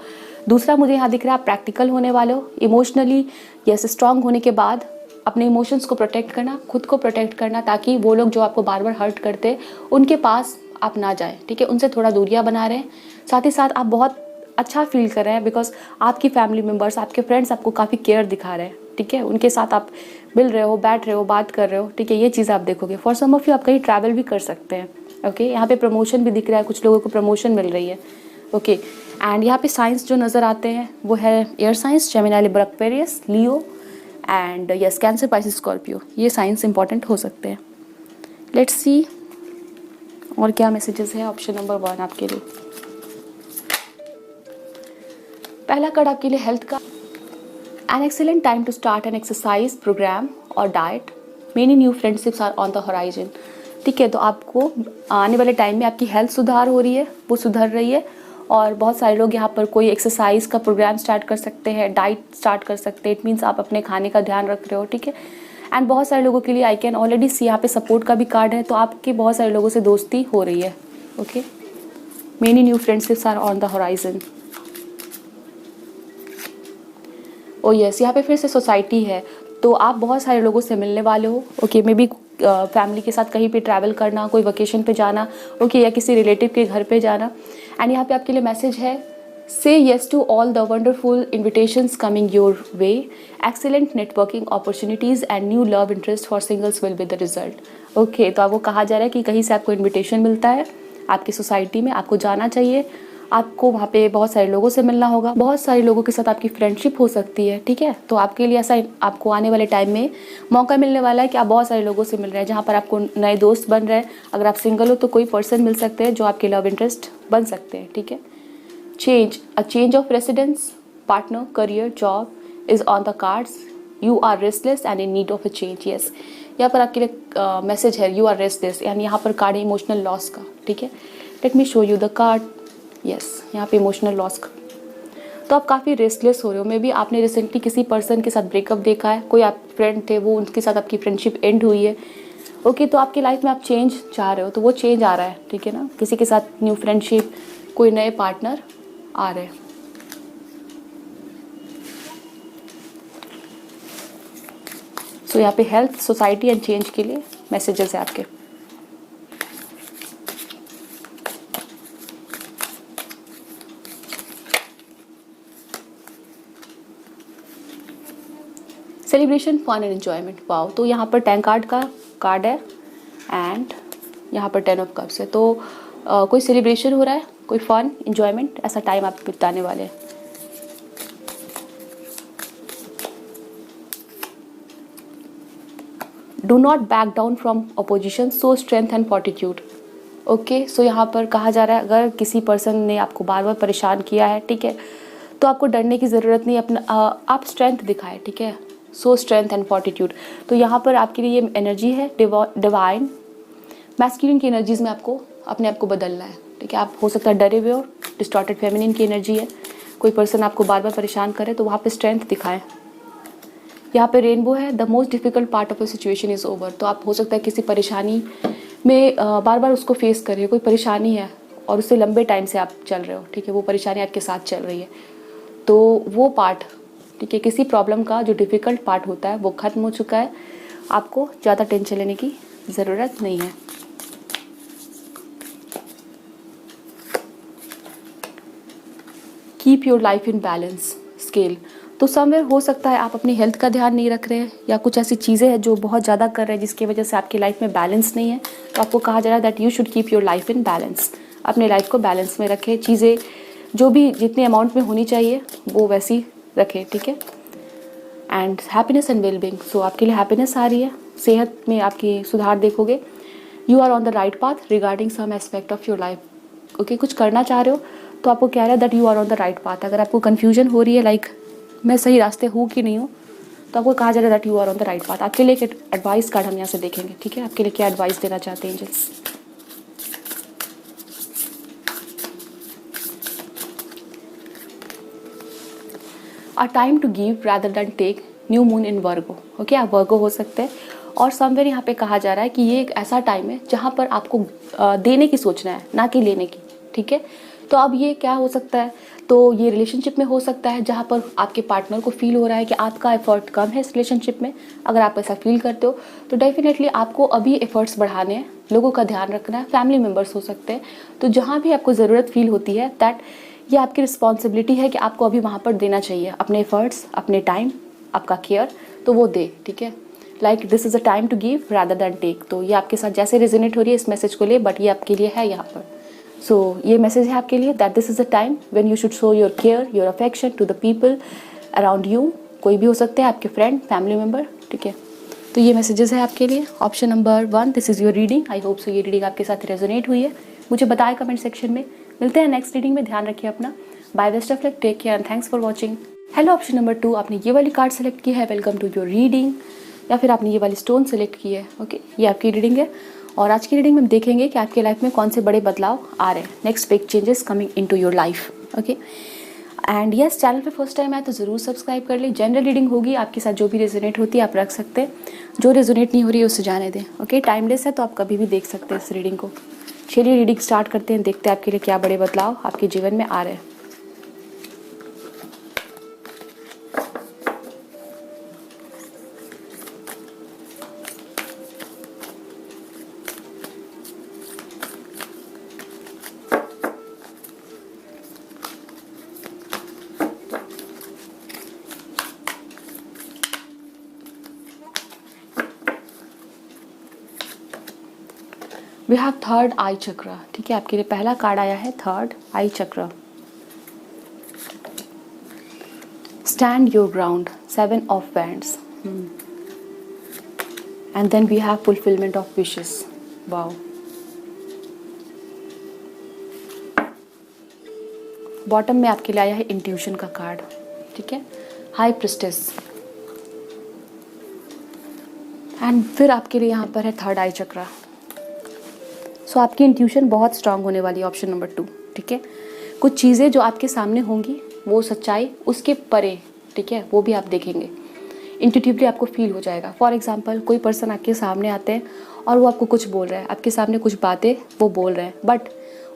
दूसरा मुझे यहाँ दिख रहा है आप प्रैक्टिकल होने वाले हो। इमोशनली यस स्ट्रांग होने के बाद अपने इमोशंस को प्रोटेक्ट करना, खुद को प्रोटेक्ट करना, ताकि वो लोग जो आपको बार बार हर्ट करते हैं उनके पास आप ना जाएं, ठीक है, उनसे थोड़ा दूरियाँ बना रहे हैं। साथ ही साथ आप बहुत अच्छा फील कर रहे हैं बिकॉज आपकी फैमिली मेम्बर्स, आपके फ्रेंड्स आपको काफ़ी केयर दिखा रहे हैं, ठीक है, उनके साथ आप मिल रहे हो, बैठ रहे हो, बात कर रहे हो, ठीक है, ये चीज़ आप देखोगे। फॉर सम ऑफ यू आप कहीं ट्रैवल भी कर सकते हैं, ओके। यहाँ पे प्रमोशन भी दिख रहा है, कुछ लोगों को प्रमोशन मिल रही है, ओके। एंड यहाँ पे साइंस जो नज़र आते हैं वो है air science, Gemini, Libra, Aquarius, Leo and yes cancer, Pisces, Scorpio. ये साइंस इंपॉर्टेंट हो सकते हैं। लेट्स सी और क्या मैसेजेस है। ऑप्शन नंबर 1 आपके लिए, पहला कार्ड आपके लिए हेल्थ का। An excellent time to start an exercise program और diet, many new friendships are on the horizon, ठीक है। तो आपको आने वाले टाइम में आपकी हेल्थ सुधार हो रही है, वो सुधर रही है और बहुत सारे लोग यहाँ पर कोई एक्सरसाइज का प्रोग्राम स्टार्ट कर सकते हैं, डाइट स्टार्ट कर सकते हैं। इट मीन्स आप अपने खाने का ध्यान रख रहे हो, ठीक है। एंड बहुत सारे लोगों के लिए आई कैन ऑलरेडी सी यहाँ पे सपोर्ट का भी कार्ड है, तो आपके बहुत सारे लोगों से दोस्ती हो रही है, okay. Many new friendships are on the horizon. Oh yes यहाँ पे फिर से सोसाइटी है, तो आप बहुत सारे लोगों से मिलने वाले हो, ओके। मे बी फैमिली के साथ कहीं पे ट्रैवल करना, कोई वेकेशन पे जाना, ओके, या किसी रिलेटिव के घर पे जाना। एंड यहाँ पे आपके लिए मैसेज है, say yes to all the wonderful invitations coming your way, excellent networking opportunities and new love interest for singles will be the result, okay. तो आपको कहा जा रहा है कि कहीं से आपको इन्विटेशन मिलता है आपकी सोसाइटी में, आपको जाना चाहिए, आपको वहाँ पे बहुत सारे लोगों से मिलना होगा, बहुत सारे लोगों के साथ आपकी फ्रेंडशिप हो सकती है, ठीक है। तो आपके लिए ऐसा आपको आने वाले टाइम में मौका मिलने वाला है कि आप बहुत सारे लोगों से मिल रहे हैं, जहाँ पर आपको नए दोस्त बन रहे हैं। अगर आप सिंगल हो तो कोई पर्सन मिल सकते हैं जो आपके लव इंटरेस्ट बन सकते हैं, ठीक है। A change of residence, partner, career, job is on the cards. You are restless and in need of a change, yes. यहाँ पर आपके लिए मैसेज है, यू आर रेस्टलेस, यानी यहाँ पर कार्ड है इमोशनल लॉस का, ठीक है। Let me show you the card, yes यहाँ पे इमोशनल लॉस का। तो आप काफ़ी रेस्टलेस हो रहे हो। मे बी आपने रिसेंटली किसी पर्सन के साथ ब्रेकअप देखा है, कोई आप फ्रेंड थे, वो उनके साथ आपकी फ्रेंडशिप एंड हुई है, ओके, तो आपकी लाइफ में आप चेंज चाह रहे हो, तो वो चेंज आ रहा है, ठीक है ना। किसी के साथ न्यू फ्रेंडशिप, कोई नए पार्टनर आ रहे हैं। सो यहाँ पे हेल्थ, सोसाइटी एंड चेंज के लिए मैसेजेस है आपके। Celebration, fun and enjoyment, wow. तो यहाँ पर 10 कार्ड का कार्ड है एंड यहाँ पर 10 ऑफ कप्स है। तो कोई सेलिब्रेशन हो रहा है, कोई फन, एंजॉयमेंट, ऐसा टाइम आप बिताने वाले हैं। Do not back down from opposition, so strength and fortitude. Okay, so यहाँ पर कहा जा रहा है अगर किसी पर्सन ने आपको बार बार परेशान किया है, ठीक है, तो आपको डरने की ज़रूरत नहीं, अपना आप स्ट्रेंथ दिखाएं, ठीक है। सो स्ट्रेंथ एंड फॉर्टिट्यूड, तो यहाँ पर आपके लिए ये एनर्जी है डिवाइन मैस्कुलिन की एनर्जीज में आपको अपने आप को बदलना है, ठीक है। आप हो सकता है डरे हुए हो, डिस्टॉर्टेड फेमिनिन की एनर्जी है, कोई पर्सन आपको बार बार परेशान करे तो वहाँ पे स्ट्रेंथ दिखाएं। यहाँ पे रेनबो है, the most difficult part of a situation is over. तो आप हो सकता है किसी परेशानी में बार बार उसको फेस कर रहे हो, कोई परेशानी है और उससे लंबे टाइम से आप चल रहे हो, ठीक है, वो परेशानी आपके साथ चल रही है, तो वो पार्ट, ठीक है, किसी प्रॉब्लम का जो डिफ़िकल्ट पार्ट होता है वो ख़त्म हो चुका है, आपको ज़्यादा टेंशन लेने की ज़रूरत नहीं है। Keep your life in balance scale, तो समवेयर हो सकता है आप अपनी हेल्थ का ध्यान नहीं रख रहे हैं या कुछ ऐसी चीज़ें हैं जो बहुत ज़्यादा कर रहे हैं जिसकी वजह से आपकी लाइफ में बैलेंस नहीं है। तो आपको कहा जा रहा है that you should keep your life in balance, अपने लाइफ को बैलेंस में रखें, चीज़ें जो भी जितने अमाउंट में होनी चाहिए वो वैसी रखें, ठीक है। एंड हैप्पीनेस एंड वेलबींग, सो आपके लिए हैप्पीनेस आ रही है, सेहत में आपकी सुधार देखोगे। You are on the right path regarding some aspect of your life. Okay, कुछ करना चाह रहे हो तो आपको कह रहा है that you are on the right path. अगर आपको कन्फ्यूजन हो रही है लाइक मैं सही रास्ते हूँ कि नहीं हूँ, तो आपको कहा जा रहा है that you are on the right path. आपके लिए एक एडवाइस कार्ड हम यहाँ से देखेंगे, ठीक है, आपके लिए क्या एडवाइस देना चाहते हैं angels. A time to give rather than take, new moon in Virgo. Okay, आप वर्गो हो सकते हैं और समवेयर यहाँ पे कहा जा रहा है कि ये एक ऐसा टाइम है जहाँ पर आपको देने की सोचना है, ना कि लेने की, ठीक है। तो अब ये क्या हो सकता है, तो ये रिलेशनशिप में हो सकता है जहाँ पर आपके पार्टनर को फील हो रहा है कि आपका एफर्ट कम है इस रिलेशनशिप में। अगर आप ऐसा फील करते हो तो डेफिनेटली आपको अभी एफर्ट्स बढ़ाने हैं, लोगों का ध्यान रखना है, फैमिली मेम्बर्स हो सकते हैं। तो जहाँ भी आपको ज़रूरत फील होती है दैट ये आपकी रिस्पॉन्सिबिलिटी है कि आपको अभी वहाँ पर देना चाहिए अपने एफर्ट्स, अपने टाइम, आपका केयर, तो वो दे, ठीक है। Like this is a time to give rather than take. तो ये आपके साथ जैसे रेजोनेट हो रही है इस मैसेज को ले, बट ये आपके लिए है यहाँ पर। सो ये मैसेज है आपके लिए that this is a time when you should show your care, your affection to the people around you. कोई भी हो सकते हैं, आपके फ्रेंड, फैमिली मेम्बर, ठीक है। तो ये मैसेजेस है आपके लिए। Option number 1, this is your reading. I hope so ये रीडिंग आपके साथ रेजोनेट हुई है। मुझे बताएं कमेंट सेक्शन में। मिलते हैं नेक्स्ट रीडिंग में, ध्यान रखिए अपना। Bye best of luck, take care and thanks for watching. Hello, option number 2, आपने ये वाली कार्ड सेलेक्ट की है, वेलकम टू योर रीडिंग, या फिर आपने ये वाली स्टोन सेलेक्ट की है। ओके, ये आपकी रीडिंग है और आज की रीडिंग में हम देखेंगे कि आपकी लाइफ में कौन से बड़े बदलाव आ रहे हैं, next big changes coming into your life. Okay, and yes, channel पे फर्स्ट टाइम आए तो ज़रूर सब्सक्राइब कर ले। जनरल रीडिंग होगी, आपके साथ जो भी रेजोनेट होती है आप रख सकते हैं, जो रेजोनेट नहीं हो रही है उससे जाने दें। ओके, टाइमलेस है तो आप कभी भी देख सकते हैं इस रीडिंग को। चलिए रीडिंग स्टार्ट करते हैं, देखते हैं आपके लिए क्या बड़े बदलाव आपके जीवन में आ रहे हैं। वी हैव थर्ड आई चक्र, ठीक है, आपके लिए पहला कार्ड आया है third eye chakra. Stand your ground, 7 of wands, and then we have fulfilment of wishes. Wow, bottom में आपके लिए आया है इंट्यूशन का कार्ड, ठीक है, हाई प्रिस्टेस, एंड फिर आपके लिए यहाँ पर है थर्ड आई चक्र। सो आपकी इंट्यूशन बहुत स्ट्रांग होने वाली है, ऑप्शन नंबर 2, ठीक है। कुछ चीज़ें जो आपके सामने होंगी वो सच्चाई उसके परे, ठीक है, वो भी आप देखेंगे। इंट्यूटिवली आपको फील हो जाएगा। फॉर एग्जांपल कोई पर्सन आपके सामने आते हैं और वो आपको कुछ बोल रहा है, आपके सामने कुछ बातें वो बोल रहे हैं, बट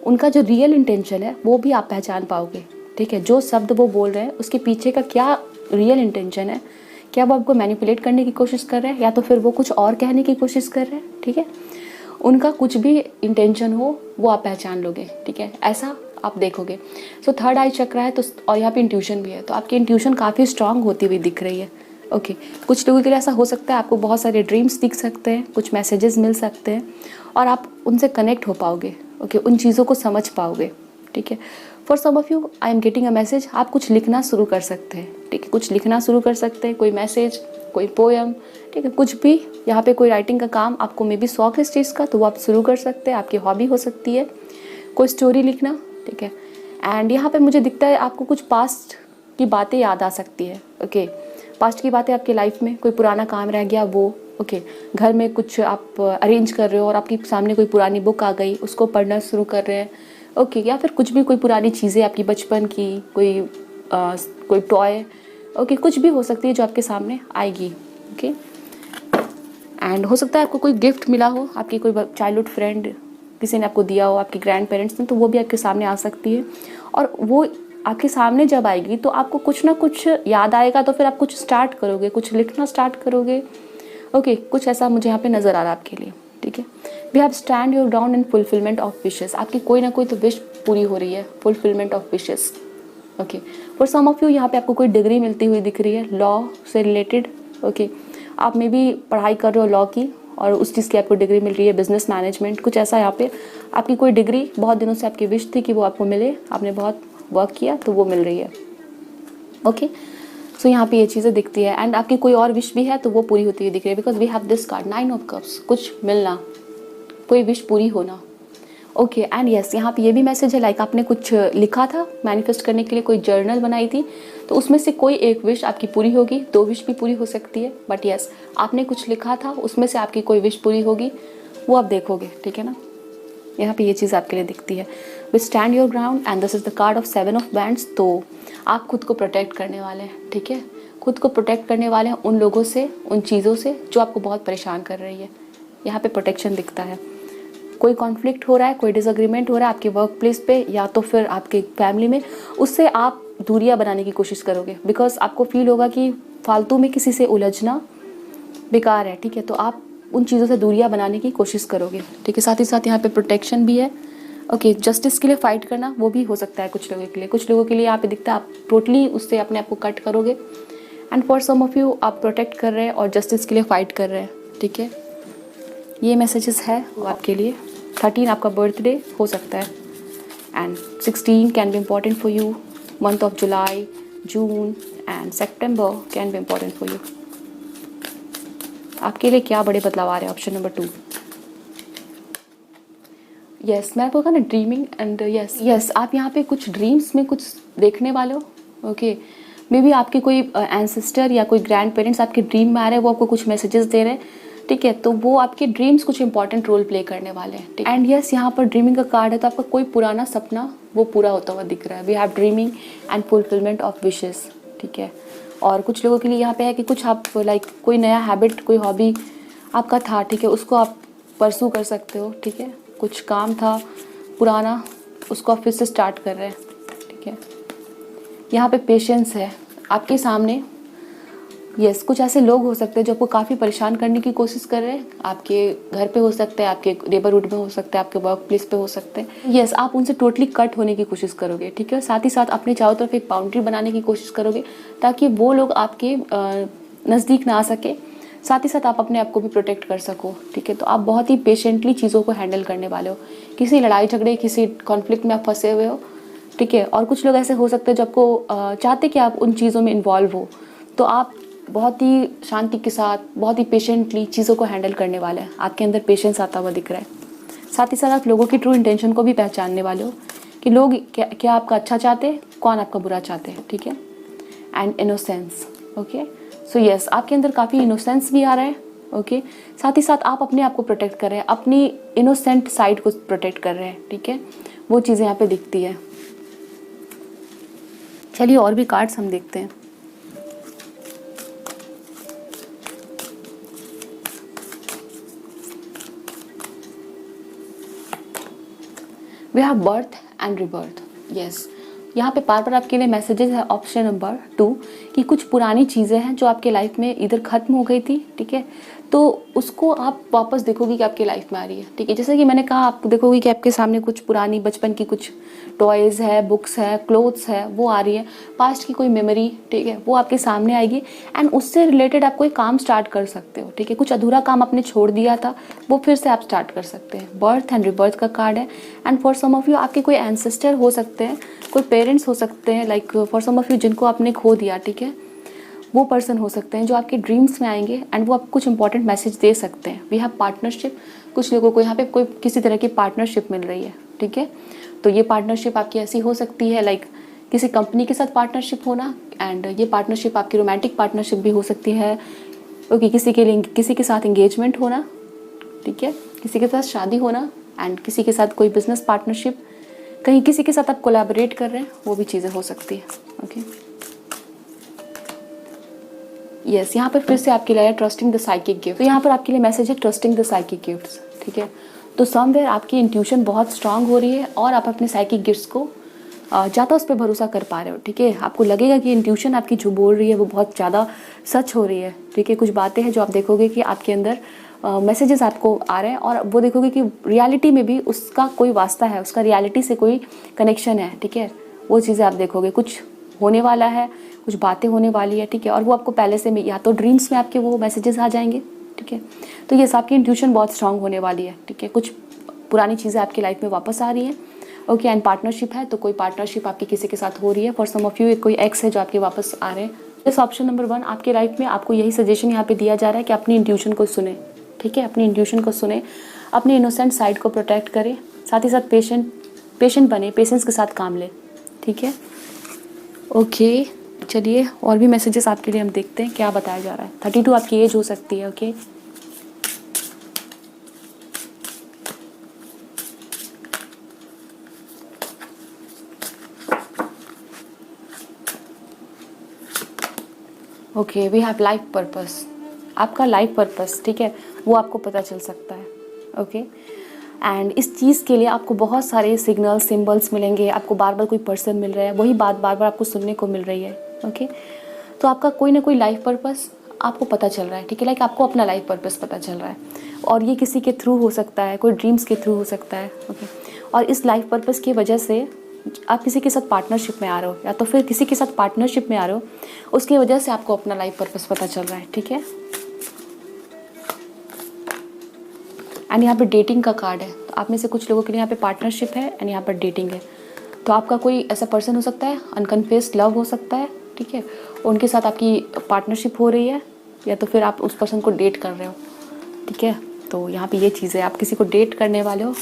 उनका जो रियल इंटेंशन है वो भी आप पहचान पाओगे, ठीक है। जो शब्द वो बोल रहे हैं उसके पीछे का क्या रियल इंटेंशन है, क्या वो आपको मैनिपुलेट करने की कोशिश कर रहे हैं या तो फिर वो कुछ और कहने की कोशिश कर रहे हैं, ठीक है। उनका कुछ भी इंटेंशन हो वो आप पहचान लोगे, ठीक है, ऐसा आप देखोगे। सो थर्ड आई चक्र है तो, और यहाँ पे इंट्यूशन भी है, तो आपकी इंट्यूशन काफ़ी स्ट्रांग होती हुई दिख रही है। ओके कुछ लोगों के लिए ऐसा हो सकता है, आपको बहुत सारे ड्रीम्स दिख सकते हैं, कुछ मैसेजेस मिल सकते हैं और आप उनसे कनेक्ट हो पाओगे, ओके उन चीज़ों को समझ पाओगे, ठीक है। For some of you I am getting a message, आप कुछ लिखना शुरू कर सकते हैं, ठीक है, कुछ लिखना शुरू कर सकते हैं, कोई मैसेज, कोई पोएम, ठीक है, कुछ भी। यहाँ पे कोई राइटिंग का काम आपको मे बी शौक है इस चीज़ का, तो वो आप शुरू कर सकते हैं, आपकी हॉबी हो सकती है कोई स्टोरी लिखना, ठीक है। एंड यहाँ पे मुझे दिखता है आपको कुछ पास्ट की बातें याद आ सकती है, ओके पास्ट की बातें आपकी लाइफ में, कोई पुराना काम रह गया वो, ओके घर में कुछ आप अरेंज कर रहे हो और आपके सामने कोई पुरानी बुक आ गई, उसको पढ़ना शुरू कर रहे हैं, ओके या फिर कुछ भी, कोई पुरानी चीज़ें आपकी बचपन की, कोई टॉय, ओके कुछ भी हो सकती है जो आपके सामने आएगी, ओके। एंड हो सकता है आपको कोई गिफ्ट मिला हो, आपकी कोई चाइल्डहुड फ्रेंड किसी ने आपको दिया हो, आपके ग्रैंड पेरेंट्स ने, तो वो भी आपके सामने आ सकती है। और वो आपके सामने जब आएगी तो आपको कुछ ना कुछ याद आएगा, तो फिर आप कुछ स्टार्ट करोगे, कुछ लिखना स्टार्ट करोगे, ओके कुछ ऐसा मुझे यहाँ पे नज़र आ रहा है आपके लिए, ठीक है। We have stand your ground in fulfilment of wishes, आपकी कोई ना कोई तो विश पूरी हो रही है, fulfilment of wishes, okay. For some of you यहाँ पे आपको कोई डिग्री मिलती हुई दिख रही है लॉ से रिलेटेड, ओके आप मे भी पढ़ाई कर रहे हो लॉ की और उस चीज़ की आपको डिग्री मिल रही है, बिजनेस मैनेजमेंट, कुछ ऐसा। यहाँ पे आपकी कोई डिग्री बहुत दिनों से आपकी विश थी कि वो आपको मिले, आपने बहुत वर्क किया तो वो मिल रही है, ओके। सो यहाँ पे ये चीज़ें दिखती है। एंड आपकी कोई और विश भी है तो वो पूरी होती हुई दिख रही है, because we have this card 9 of cups, कुछ मिलना, कोई विश पूरी होना, ओके। एंड यस यहाँ पे ये भी मैसेज है, लाइक आपने कुछ लिखा था मैनिफेस्ट करने के लिए, कोई जर्नल बनाई थी, तो उसमें से कोई एक विश आपकी पूरी होगी, 2 विश भी पूरी हो सकती है, बट यस आपने कुछ लिखा था उसमें से आपकी कोई विश पूरी होगी, वो आप देखोगे, ठीक है ना। यहाँ पे ये चीज़ आपके लिए दिखती है। With stand your ground and this is the card of 7 of bands, तो आप खुद को प्रोटेक्ट करने वाले हैं, ठीक है, खुद को प्रोटेक्ट करने वाले हैं उन लोगों से, उन चीज़ों से जो आपको बहुत परेशान कर रही है। यहाँ पे प्रोटेक्शन दिखता है। कोई कॉन्फ्लिक्ट हो रहा है, कोई डिसएग्रीमेंट हो रहा है आपके वर्क प्लेस पे या तो फिर आपके फैमिली में, उससे आप दूरियां बनाने की कोशिश करोगे, बिकॉज आपको फील होगा कि फालतू में किसी से उलझना बेकार है, ठीक है, तो आप उन चीज़ों से दूरियां बनाने की कोशिश करोगे, ठीक है। साथ ही साथ यहाँ पे प्रोटेक्शन भी है, ओके जस्टिस के लिए फाइट करना वो भी हो सकता है कुछ लोगों के लिए, कुछ लोगों के लिए यहाँ पे दिखता है आप टोटली उससे अपने आप को कट करोगे। And for some of you आप प्रोटेक्ट कर रहे हैं और जस्टिस के लिए फाइट कर रहे हैं, ठीक है। ये मैसेजेस है वो आपके लिए। 13 आपका बर्थडे हो सकता है and 16 can be important for you, month of July, June and September can be important for you. आपके लिए क्या बड़े बदलाव आ रहे हैं, ऑप्शन नंबर 2। यस मैं आपको कहा ना ड्रीमिंग एंड यस आप यहाँ पे कुछ ड्रीम्स में कुछ देखने वाले हो, ओके मे बी आपके कोई एंसेस्टर या कोई ग्रैंड पेरेंट्स आपके ड्रीम में आ रहे हैं, वो आपको कुछ मैसेजेस दे रहे हैं, ठीक है, तो वो आपके ड्रीम्स कुछ इंपॉर्टेंट रोल प्ले करने वाले हैं। एंड यस यहाँ पर ड्रीमिंग का कार्ड है, तो आपका कोई पुराना सपना वो पूरा होता हुआ दिख रहा है। We have dreaming and fulfilment of wishes, ठीक है। और कुछ लोगों के लिए यहाँ पे है कि कुछ आप लाइक कोई नया हैबिट, कोई हॉबी आपका था, ठीक है, उसको आप परसू कर सकते हो, ठीक है। कुछ काम था पुराना, उसको आप फिर से स्टार्ट कर रहे हैं, ठीक है। यहाँ पे पेशेंस है आपके सामने। यस कुछ ऐसे लोग हो सकते हैं जो आपको काफ़ी परेशान करने की कोशिश कर रहे हैं, आपके घर पे हो सकते हैं, आपके नेबरहुड में हो सकते हैं, आपके वर्क प्लेस पे हो सकते हैं। यस आप उनसे टोटली कट होने की कोशिश करोगे, ठीक है। साथ ही साथ अपने चारों तरफ एक बाउंड्री बनाने की कोशिश करोगे ताकि वो लोग आपके नज़दीक ना आ सके, साथ ही साथ आप अपने आप को भी प्रोटेक्ट कर सको, ठीक है। तो आप बहुत ही पेशेंटली चीज़ों को हैंडल करने वाले हो। किसी लड़ाई झगड़े, किसी कॉन्फ्लिक्ट में आप फंसे हुए हो, ठीक है। और कुछ लोग ऐसे हो सकते हैं जो आपको चाहते कि आप उन चीज़ों में इन्वॉल्व हो, तो आप बहुत ही शांति के साथ, बहुत ही पेशेंटली चीज़ों को हैंडल करने वाले हैं। आपके अंदर पेशेंस आता हुआ दिख रहा है। साथ ही साथ आप लोगों की ट्रू इंटेंशन को भी पहचानने वाले हो कि लोग क्या आपका अच्छा चाहते हैं, कौन आपका बुरा चाहते हैं, ठीक है। And innocence, okay so yes आपके अंदर काफ़ी इनोसेंस भी आ रहा है, ओके। साथ ही साथ आप अपने आप को प्रोटेक्ट कर रहे हैं, अपनी इनोसेंट साइड को प्रोटेक्ट कर रहे हैं, ठीक है। वो चीज़ें यहाँ पे दिखती है। चलिए और भी कार्ड्स हम देखते हैं। We have birth and rebirth. Yes, यहाँ पे बार बार आपके लिए मैसेजेस है ऑप्शन नंबर 2 कि कुछ पुरानी चीज़ें हैं जो आपके लाइफ में इधर ख़त्म हो गई थी, ठीक है, तो उसको आप वापस देखोगे कि आपके लाइफ में आ रही है, ठीक है। जैसे कि मैंने कहा, आप देखोगे कि आपके सामने कुछ पुरानी बचपन की कुछ टॉयज़ है, बुक्स है, क्लोथ्स है, वो आ रही है। पास्ट की कोई मेमोरी, ठीक है, वो आपके सामने आएगी एंड उससे रिलेटेड आप कोई काम स्टार्ट कर सकते हो, ठीक है। कुछ अधूरा काम आपने छोड़ दिया था, वो फिर से आप स्टार्ट कर सकते हैं। बर्थ एंड रिबर्थ का कार्ड है and for some of you आपके कोई एंसेस्टर हो सकते हैं, कोई पेरेंट्स हो सकते हैं, like for some of you जिनको आपने खो दिया, ठीक है, वो पर्सन हो सकते हैं जो आपके ड्रीम्स में आएंगे एंड वो आपको कुछ इंपॉर्टेंट मैसेज दे सकते हैं। वी हैव पार्टनरशिप, कुछ लोगों को यहाँ पे कोई किसी तरह की पार्टनरशिप मिल रही है, ठीक है। तो ये पार्टनरशिप आपकी ऐसी हो सकती है, लाइक किसी कंपनी के साथ पार्टनरशिप होना, एंड ये पार्टनरशिप आपकी रोमांटिक पार्टनरशिप भी हो सकती है। ओके, किसी के लिए किसी के साथ एंगेजमेंट होना, ठीक है, किसी के साथ शादी होना एंड किसी के साथ कोई बिजनेस पार्टनरशिप, कहीं किसी के साथ आप कोलैबोरेट कर रहे हैं, वो भी चीज़ें हो सकती है। ओके, यस, यहाँ पर फिर से आपके लिए ट्रस्टिंग द साइकिक गिफ्ट। तो यहाँ पर आपके लिए मैसेज है ट्रस्टिंग द साइकिक गिफ्ट्स, ठीक है। तो समवेयर आपकी इंट्यूशन बहुत स्ट्रांग हो रही है और आप अपने साइकिक गिफ्ट्स को ज़्यादा उस पर भरोसा कर पा रहे हो, ठीक है। आपको लगेगा कि इंट्यूशन आपकी जो बोल रही है वो बहुत ज़्यादा सच हो रही है, ठीक है। कुछ बातें हैं जो आप देखोगे कि आपके अंदर मैसेजेस आपको आ रहे हैं और वो देखोगे कि रियलिटी में भी उसका कोई वास्ता है, उसका रियलिटी से कोई कनेक्शन है, ठीक है। वो चीज़ें आप देखोगे, कुछ होने वाला है, कुछ बातें होने वाली है, ठीक है। और वो आपको पहले से या तो ड्रीम्स में आपके वो मैसेजेस आ जाएंगे, ठीक है। तो ये आपकी इंट्यूशन बहुत स्ट्रांग होने वाली है, ठीक है। कुछ पुरानी चीज़ें आपकी लाइफ में वापस आ रही हैं। ओके, एंड पार्टनरशिप है, तो कोई पार्टनरशिप आपकी किसी के साथ हो रही है। फॉर सम ऑफ यू कोई एक्स है जो आपके वापस आ रहे हैं। इस ऑप्शन नंबर 1 आपके लाइफ में आपको यही सजेशन यहाँ पे दिया जा रहा है कि अपनी इंट्यूशन को सुने, ठीक है। अपनी इंट्यूशन को सुने, अपनी इनोसेंट साइड को प्रोटेक्ट करें, साथ ही साथ पेशेंट बने, पेशेंस के साथ काम लें, ठीक है। ओके, चलिए और भी मैसेजेस आपके लिए हम देखते हैं क्या बताया जा रहा है। 32 आपकी एज हो सकती है। Okay, okay, we have life purpose. आपका लाइफ पर्पस, ठीक है, वो आपको पता चल सकता है। ओके, एंड इस चीज़ के लिए आपको बहुत सारे सिग्नल सिंबल्स मिलेंगे, आपको बार बार कोई पर्सन मिल रहा है, वही बात बार बार आपको सुनने को मिल रही है। ओके, तो आपका कोई ना कोई लाइफ पर्पस आपको पता चल रहा है, ठीक है। लाइक आपको अपना लाइफ पर्पस पता चल रहा है और ये किसी के थ्रू हो सकता है, कोई ड्रीम्स के थ्रू हो सकता है। ओके, और इस लाइफ पर्पस की वजह से आप किसी के साथ पार्टनरशिप में आ रहे हो या तो फिर किसी के साथ पार्टनरशिप में आ रहे हो, उसकी वजह से आपको अपना लाइफ पर्पस पता चल रहा है, ठीक है। एंड यहाँ पे डेटिंग का कार्ड है, तो आप में से कुछ लोगों के लिए यहाँ पे पार्टनरशिप है एंड यहाँ पर डेटिंग है। तो आपका कोई ऐसा पर्सन हो सकता है, अनकन्फेस्ड लव हो सकता है, ठीक है, उनके साथ आपकी पार्टनरशिप हो रही है या तो फिर आप उस पर्सन को डेट कर रहे हो, ठीक है। तो यहाँ पे ये चीज़ है, आप किसी को डेट करने वाले हो,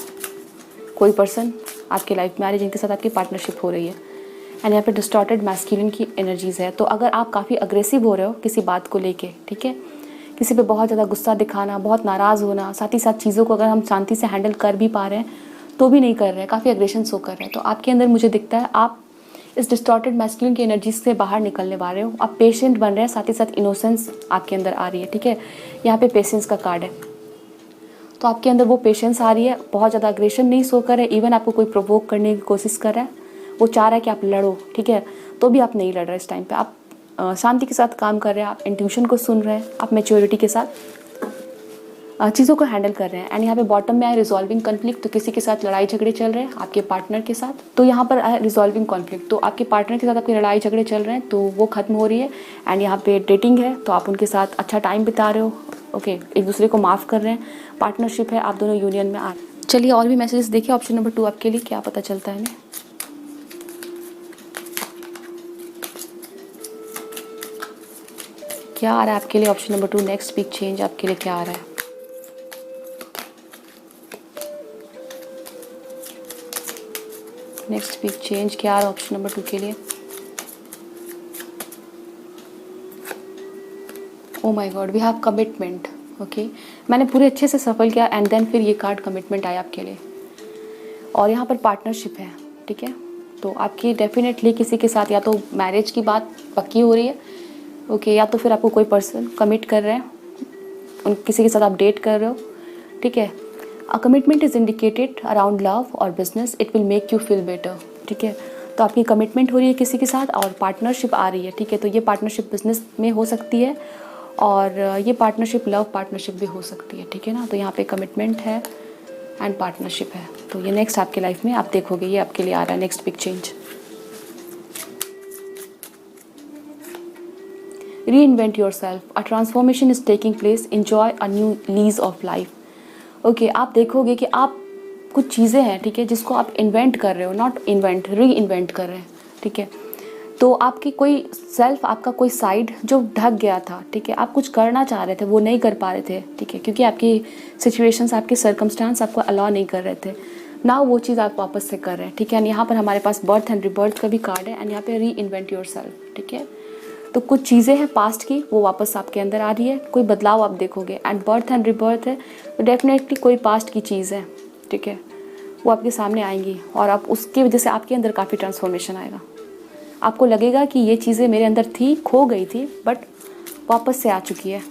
कोई पर्सन आपके लाइफ में आ रही है जिनके साथ आपकी पार्टनरशिप हो रही है। एंड यहाँ पे डिस्टॉर्टेड मैस्कुलिन की एनर्जीज़ है। तो अगर आप काफ़ी अग्रेसिव हो रहे हो किसी बात को लेके, ठीक है, किसी पे बहुत ज़्यादा गुस्सा दिखाना, बहुत नाराज़ होना, साथ ही साथ चीज़ों को अगर हम शांति से हैंडल कर भी पा रहे हैं तो भी नहीं कर रहे हैं, काफ़ी अग्रेशन शो कर रहे हैं, तो आपके अंदर मुझे दिखता है आप इस डिस्टॉर्टेड मैस्कुलिन की एनर्जी से बाहर निकलने वाले हो। आप पेशेंट बन रहे हैं, साथ ही साथ इनोसेंस आपके अंदर आ रही है, ठीक है। यहाँ पे पेशेंस का कार्ड है, तो आपके अंदर वो पेशेंस आ रही है, बहुत ज़्यादा अग्रेशन नहीं शो कर रहे। इवन आपको कोई प्रोवोक करने की कोशिश कर रहा है, वो चाह रहा है कि आप लड़ो, ठीक है, तो भी आप नहीं लड़ रहे। इस टाइम पे आप शांति के साथ काम कर रहे हैं, आप इंट्यूशन को सुन रहे हैं, आप मैच्योरिटी के साथ चीज़ों को हैंडल कर रहे हैं। एंड यहाँ पे बॉटम में आए रिजॉल्विंग कॉन्फ्लिक्ट, तो किसी के साथ लड़ाई झगड़े चल रहे हैं आपके पार्टनर के साथ, तो यहाँ पर आए रिजॉल्विंग कॉन्फ्लिक्ट, तो आपके पार्टनर के साथ आपकी लड़ाई झगड़े चल रहे हैं तो वो खत्म हो रही है। एंड यहाँ पे डेटिंग है, तो आप उनके साथ अच्छा टाइम बिता रहे हो, ओके, एक दूसरे को माफ़ कर रहे हैं, पार्टनरशिप है, आप दोनों यूनियन में आ रहे हैं। चलिए और भी मैसेजेस देखिए ऑप्शन नंबर 2 आपके लिए क्या पता चलता है हमें। क्या आ रहा है आपके लिए option number 2, next big change आपके लिए क्या आ रहा है। नेक्स्ट बिग चेंज क्या आ रहा है ऑप्शन नंबर 2 के लिए। Oh my god, we have commitment. Okay, मैंने पूरे अच्छे से सफल किया एंड देन फिर ये कार्ड कमिटमेंट आया आपके लिए, और यहाँ पर पार्टनरशिप है, ठीक है। तो आपकी डेफिनेटली किसी के साथ या तो मैरिज की बात पक्की हो रही है, ओके, या तो फिर आपको कोई पर्सन कमिट कर रहे हैं, उन किसी के साथ आप डेट कर रहे हो, ठीक है। A commitment is indicated around love और business, it will make you feel better. ठीक है, तो आपकी कमिटमेंट हो रही है किसी के साथ और पार्टनरशिप आ रही है। ठीक है, तो ये पार्टनरशिप बिजनेस में हो सकती है और ये पार्टनरशिप लव पार्टनरशिप भी हो सकती है। ठीक है ना, तो यहाँ पे कमिटमेंट है एंड पार्टनरशिप है। तो ये नेक्स्ट आपके लाइफ में आप देखोगे, ये आपके लिए आ रहा है next big change. Reinvent your self, a transformation is taking place, enjoy a new lease of life. Okay, आप देखोगे कि आप कुछ चीज़ें हैं, ठीक है, जिसको आप इन्वेंट कर रहे हो, नॉट इन्वेंट, री इन्वेंट कर रहे हैं। ठीक है, तो आपकी कोई सेल्फ, आपका कोई साइड जो ढक गया था, ठीक है, आप कुछ करना चाह रहे थे, वो नहीं कर पा रहे थे। ठीक है, क्योंकि आपकी सिचुएशंस, आपके सर्कमस्टांस आपको अलाउ नहीं कर रहे थे ना, वो चीज़ आप वापस से कर रहे हैं। ठीक है, एंड यहाँ पर हमारे पास बर्थ एंड रिबर्थ का भी कार्ड है एंड यहाँ पे री इन्वेंट योर सेल्फ। ठीक है, तो कुछ चीज़ें हैं पास्ट की, वो वापस आपके अंदर आ रही है, कोई बदलाव आप देखोगे। एंड बर्थ एंड रिबर्थ है तो डेफिनेटली कोई पास्ट की चीज़ है, ठीक है, वो आपके सामने आएंगी और आप उसकी वजह से आपके अंदर काफ़ी ट्रांसफॉर्मेशन आएगा। आपको लगेगा कि ये चीज़ें मेरे अंदर थी, खो गई थी, बट वापस से आ चुकी है।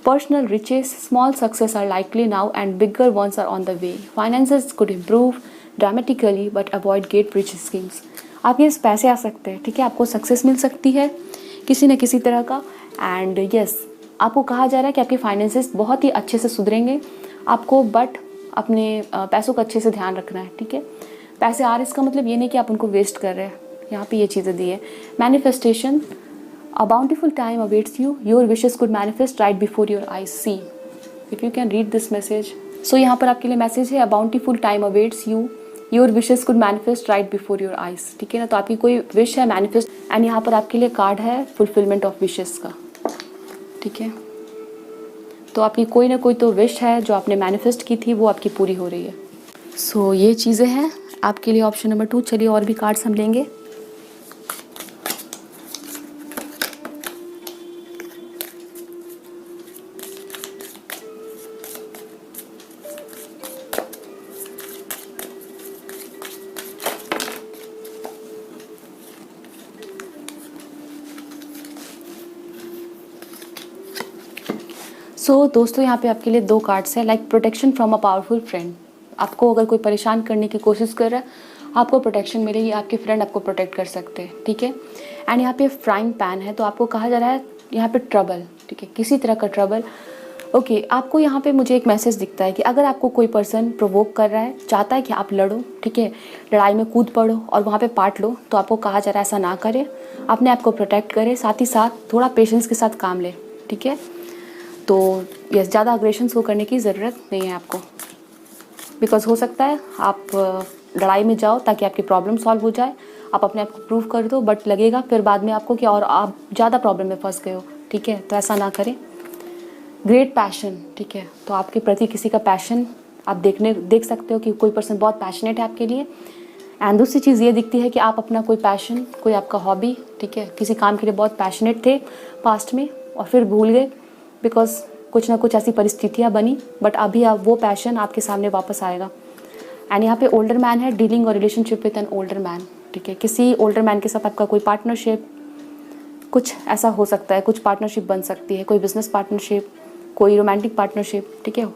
Personal riches, small success are likely now and bigger ones are on the way. Finances could improve dramatically but avoid get rich schemes. आपके पास पैसे आ सकते हैं, ठीक है, आपको सक्सेस मिल सकती है किसी न किसी तरह का। एंड यस, आपको कहा जा रहा है कि आपके फाइनेंसेस बहुत ही अच्छे से सुधरेंगे आपको, बट अपने पैसों का अच्छे से ध्यान रखना है। ठीक है, पैसे आ रहे, इसका मतलब ये नहीं कि आप उनको वेस्ट कर रहे हैं। यहाँ पे ये चीज़ें दी है। Manifestation, a bountiful time awaits you, your wishes could manifest right before your eyes, see if you can read this message. So यहाँ पर आपके लिए मैसेज है, a bountiful time awaits you, your wishes could manifest right before your eyes. ठीक है ना, तो आपकी कोई विश है मैनिफेस्ट, एंड यहाँ पर आपके लिए कार्ड है फुलफिलमेंट ऑफ विशेस का। ठीक है, तो आपकी कोई ना कोई तो विश है जो आपने मैनिफेस्ट की थी, वो आपकी पूरी हो रही है। सो ये चीज़ें हैं आपके लिए ऑप्शन नंबर 2। चलिए और भी कार्ड्स हम लेंगे। दोस्तों यहाँ पे आपके लिए 2 कार्ड्स हैं, like protection from a powerful friend. आपको अगर कोई परेशान करने की कोशिश कर रहा है, आपको प्रोटेक्शन मिलेगी, आपके फ्रेंड आपको प्रोटेक्ट कर सकते हैं। ठीक है, एंड यहाँ पे फ्राइंग पैन है, तो आपको कहा जा रहा है यहाँ पे ट्रबल, ठीक है, किसी तरह का ट्रबल। ओके, आपको यहाँ पे मुझे एक मैसेज दिखता है कि अगर आपको कोई पर्सन प्रोवोक कर रहा है, चाहता है कि आप लड़ो, ठीक है, लड़ाई में कूद पड़ो और वहाँ पे पार्ट लो, तो आपको कहा जा रहा है ऐसा ना करें, अपने आप को प्रोटेक्ट करें, साथ ही साथ थोड़ा पेशेंस के साथ काम लें। ठीक है, तो यस, ज़्यादा अग्रेशन शो करने की ज़रूरत नहीं है आपको, बिकॉज हो सकता है आप लड़ाई में जाओ ताकि आपकी प्रॉब्लम सॉल्व हो जाए, आप अपने आप को प्रूव कर दो, बट लगेगा फिर बाद में आपको कि और आप ज़्यादा प्रॉब्लम में फंस गए हो। ठीक है, तो ऐसा ना करें। ग्रेट पैशन, ठीक है, तो आपके प्रति किसी का पैशन आप देख सकते हो कि कोई पर्सन बहुत पैशनेट है आपके लिए। एंड दूसरी चीज़ ये दिखती है कि आप अपना कोई पैशन, कोई आपका हॉबी, ठीक है, किसी काम के लिए बहुत पैशनेट थे पास्ट में और फिर भूल गए, बिकॉज कुछ ना कुछ ऐसी परिस्थितियाँ बनी, बट अभी आप वो पैशन आपके सामने वापस आएगा। एंड यहाँ पे ओल्डर मैन है, डीलिंग और relationship with an older man. ठीक है, किसी ओल्डर मैन के साथ आपका कोई पार्टनरशिप, कुछ ऐसा हो सकता है, कुछ पार्टनरशिप बन सकती है, कोई बिजनेस पार्टनरशिप, कोई रोमांटिक पार्टनरशिप। ठीक है,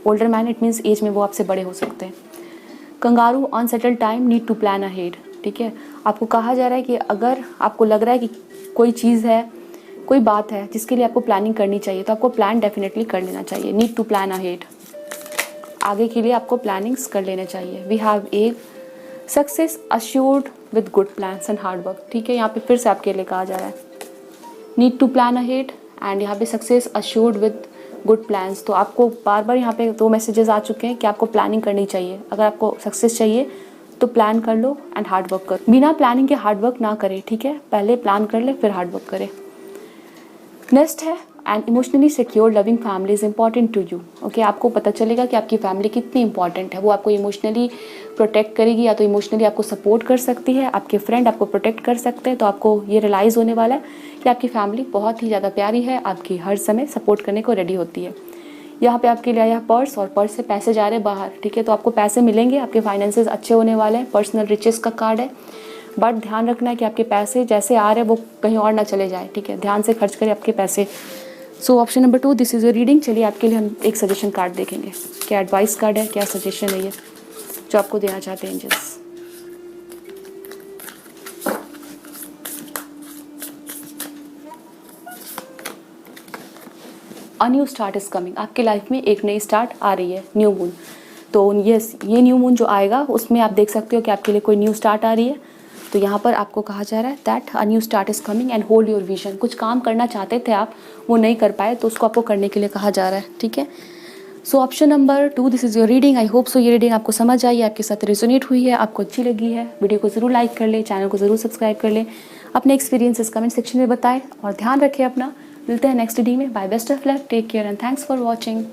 older man it means age में वो आपसे बड़े हो सकते हैं। Kangaroo, unsettled time, need to plan ahead. ठीक है, आपको कहा जा रहा है कि अगर आपको लग रहा है कि कोई चीज़ है, कोई बात है जिसके लिए आपको प्लानिंग करनी चाहिए, तो आपको प्लान डेफिनेटली कर लेना चाहिए। नीड टू प्लान अहेड, आगे के लिए आपको प्लानिंग्स कर लेना चाहिए। We have a success assured with good plans and hard work. ठीक है, यहाँ पे फिर से आपके लिए कहा जा रहा है need to plan ahead and यहाँ पे success assured with good plans. तो आपको बार बार यहाँ पे 2 मैसेजेस आ चुके हैं कि आपको प्लानिंग करनी चाहिए। अगर आपको सक्सेस चाहिए तो प्लान कर लो एंड हार्ड वर्क करो, बिना प्लानिंग के हार्ड वर्क ना करें। ठीक है, पहले प्लान कर ले फिर हार्ड वर्क करें। नेक्स्ट है and emotionally secure loving family is important to you. Okay, आपको पता चलेगा कि आपकी फैमिली कितनी इंपॉर्टेंट है, वो आपको इमोशनली प्रोटेक्ट करेगी, या तो इमोशनली आपको सपोर्ट कर सकती है, आपके फ्रेंड आपको प्रोटेक्ट कर सकते हैं। तो आपको ये रियलाइज़ होने वाला है कि आपकी फैमिली बहुत ही ज़्यादा प्यारी है, आपकी हर समय सपोर्ट करने को रेडी होती है। यहाँ पे आपके लिए आया पर्स और पर्स से पैसे जा रहे हैं बाहर। ठीक है, तो आपको पैसे मिलेंगे, आपके फाइनेंसेस अच्छे होने वाले हैं। पर्सनल रिचेस का कार्ड है, बट ध्यान रखना है कि आपके पैसे जैसे आ रहे हैं वो कहीं और ना चले जाए। ठीक है, ध्यान से खर्च करें आपके पैसे, so option number 2, this is your reading. चलिए आपके लिए हम एक सजेशन कार्ड देखेंगे, क्या एडवाइस कार्ड है, क्या सजेशन है ये जो आपको देना चाहते हैं angels. A new start is coming, आपके लाइफ में एक नई स्टार्ट आ रही है, न्यू मून। तो यस, ये न्यू मून जो आएगा उसमें आप देख सकते हो कि आपके लिए कोई न्यू स्टार्ट आ रही है। तो यहाँ पर आपको कहा जा रहा है that a new start is coming and hold your vision. कुछ काम करना चाहते थे आप, वो नहीं कर पाए, तो उसको आपको करने के लिए कहा जा रहा है, ठीक है। So option number 2, this is your reading. I hope so ये रीडिंग आपको समझ आई, आपके साथ रेजोनेट हुई है, आपको अच्छी लगी है। वीडियो को ज़रूर लाइक कर ले, चैनल को ज़रूर सब्सक्राइब कर ले, अपने एक्सपीरियंसेस कमेंट सेक्शन में बताएं और ध्यान रखें अपना। मिलते हैं नेक्स्ट रीडिंग में। Bye, best of luck, take care and thanks for watching.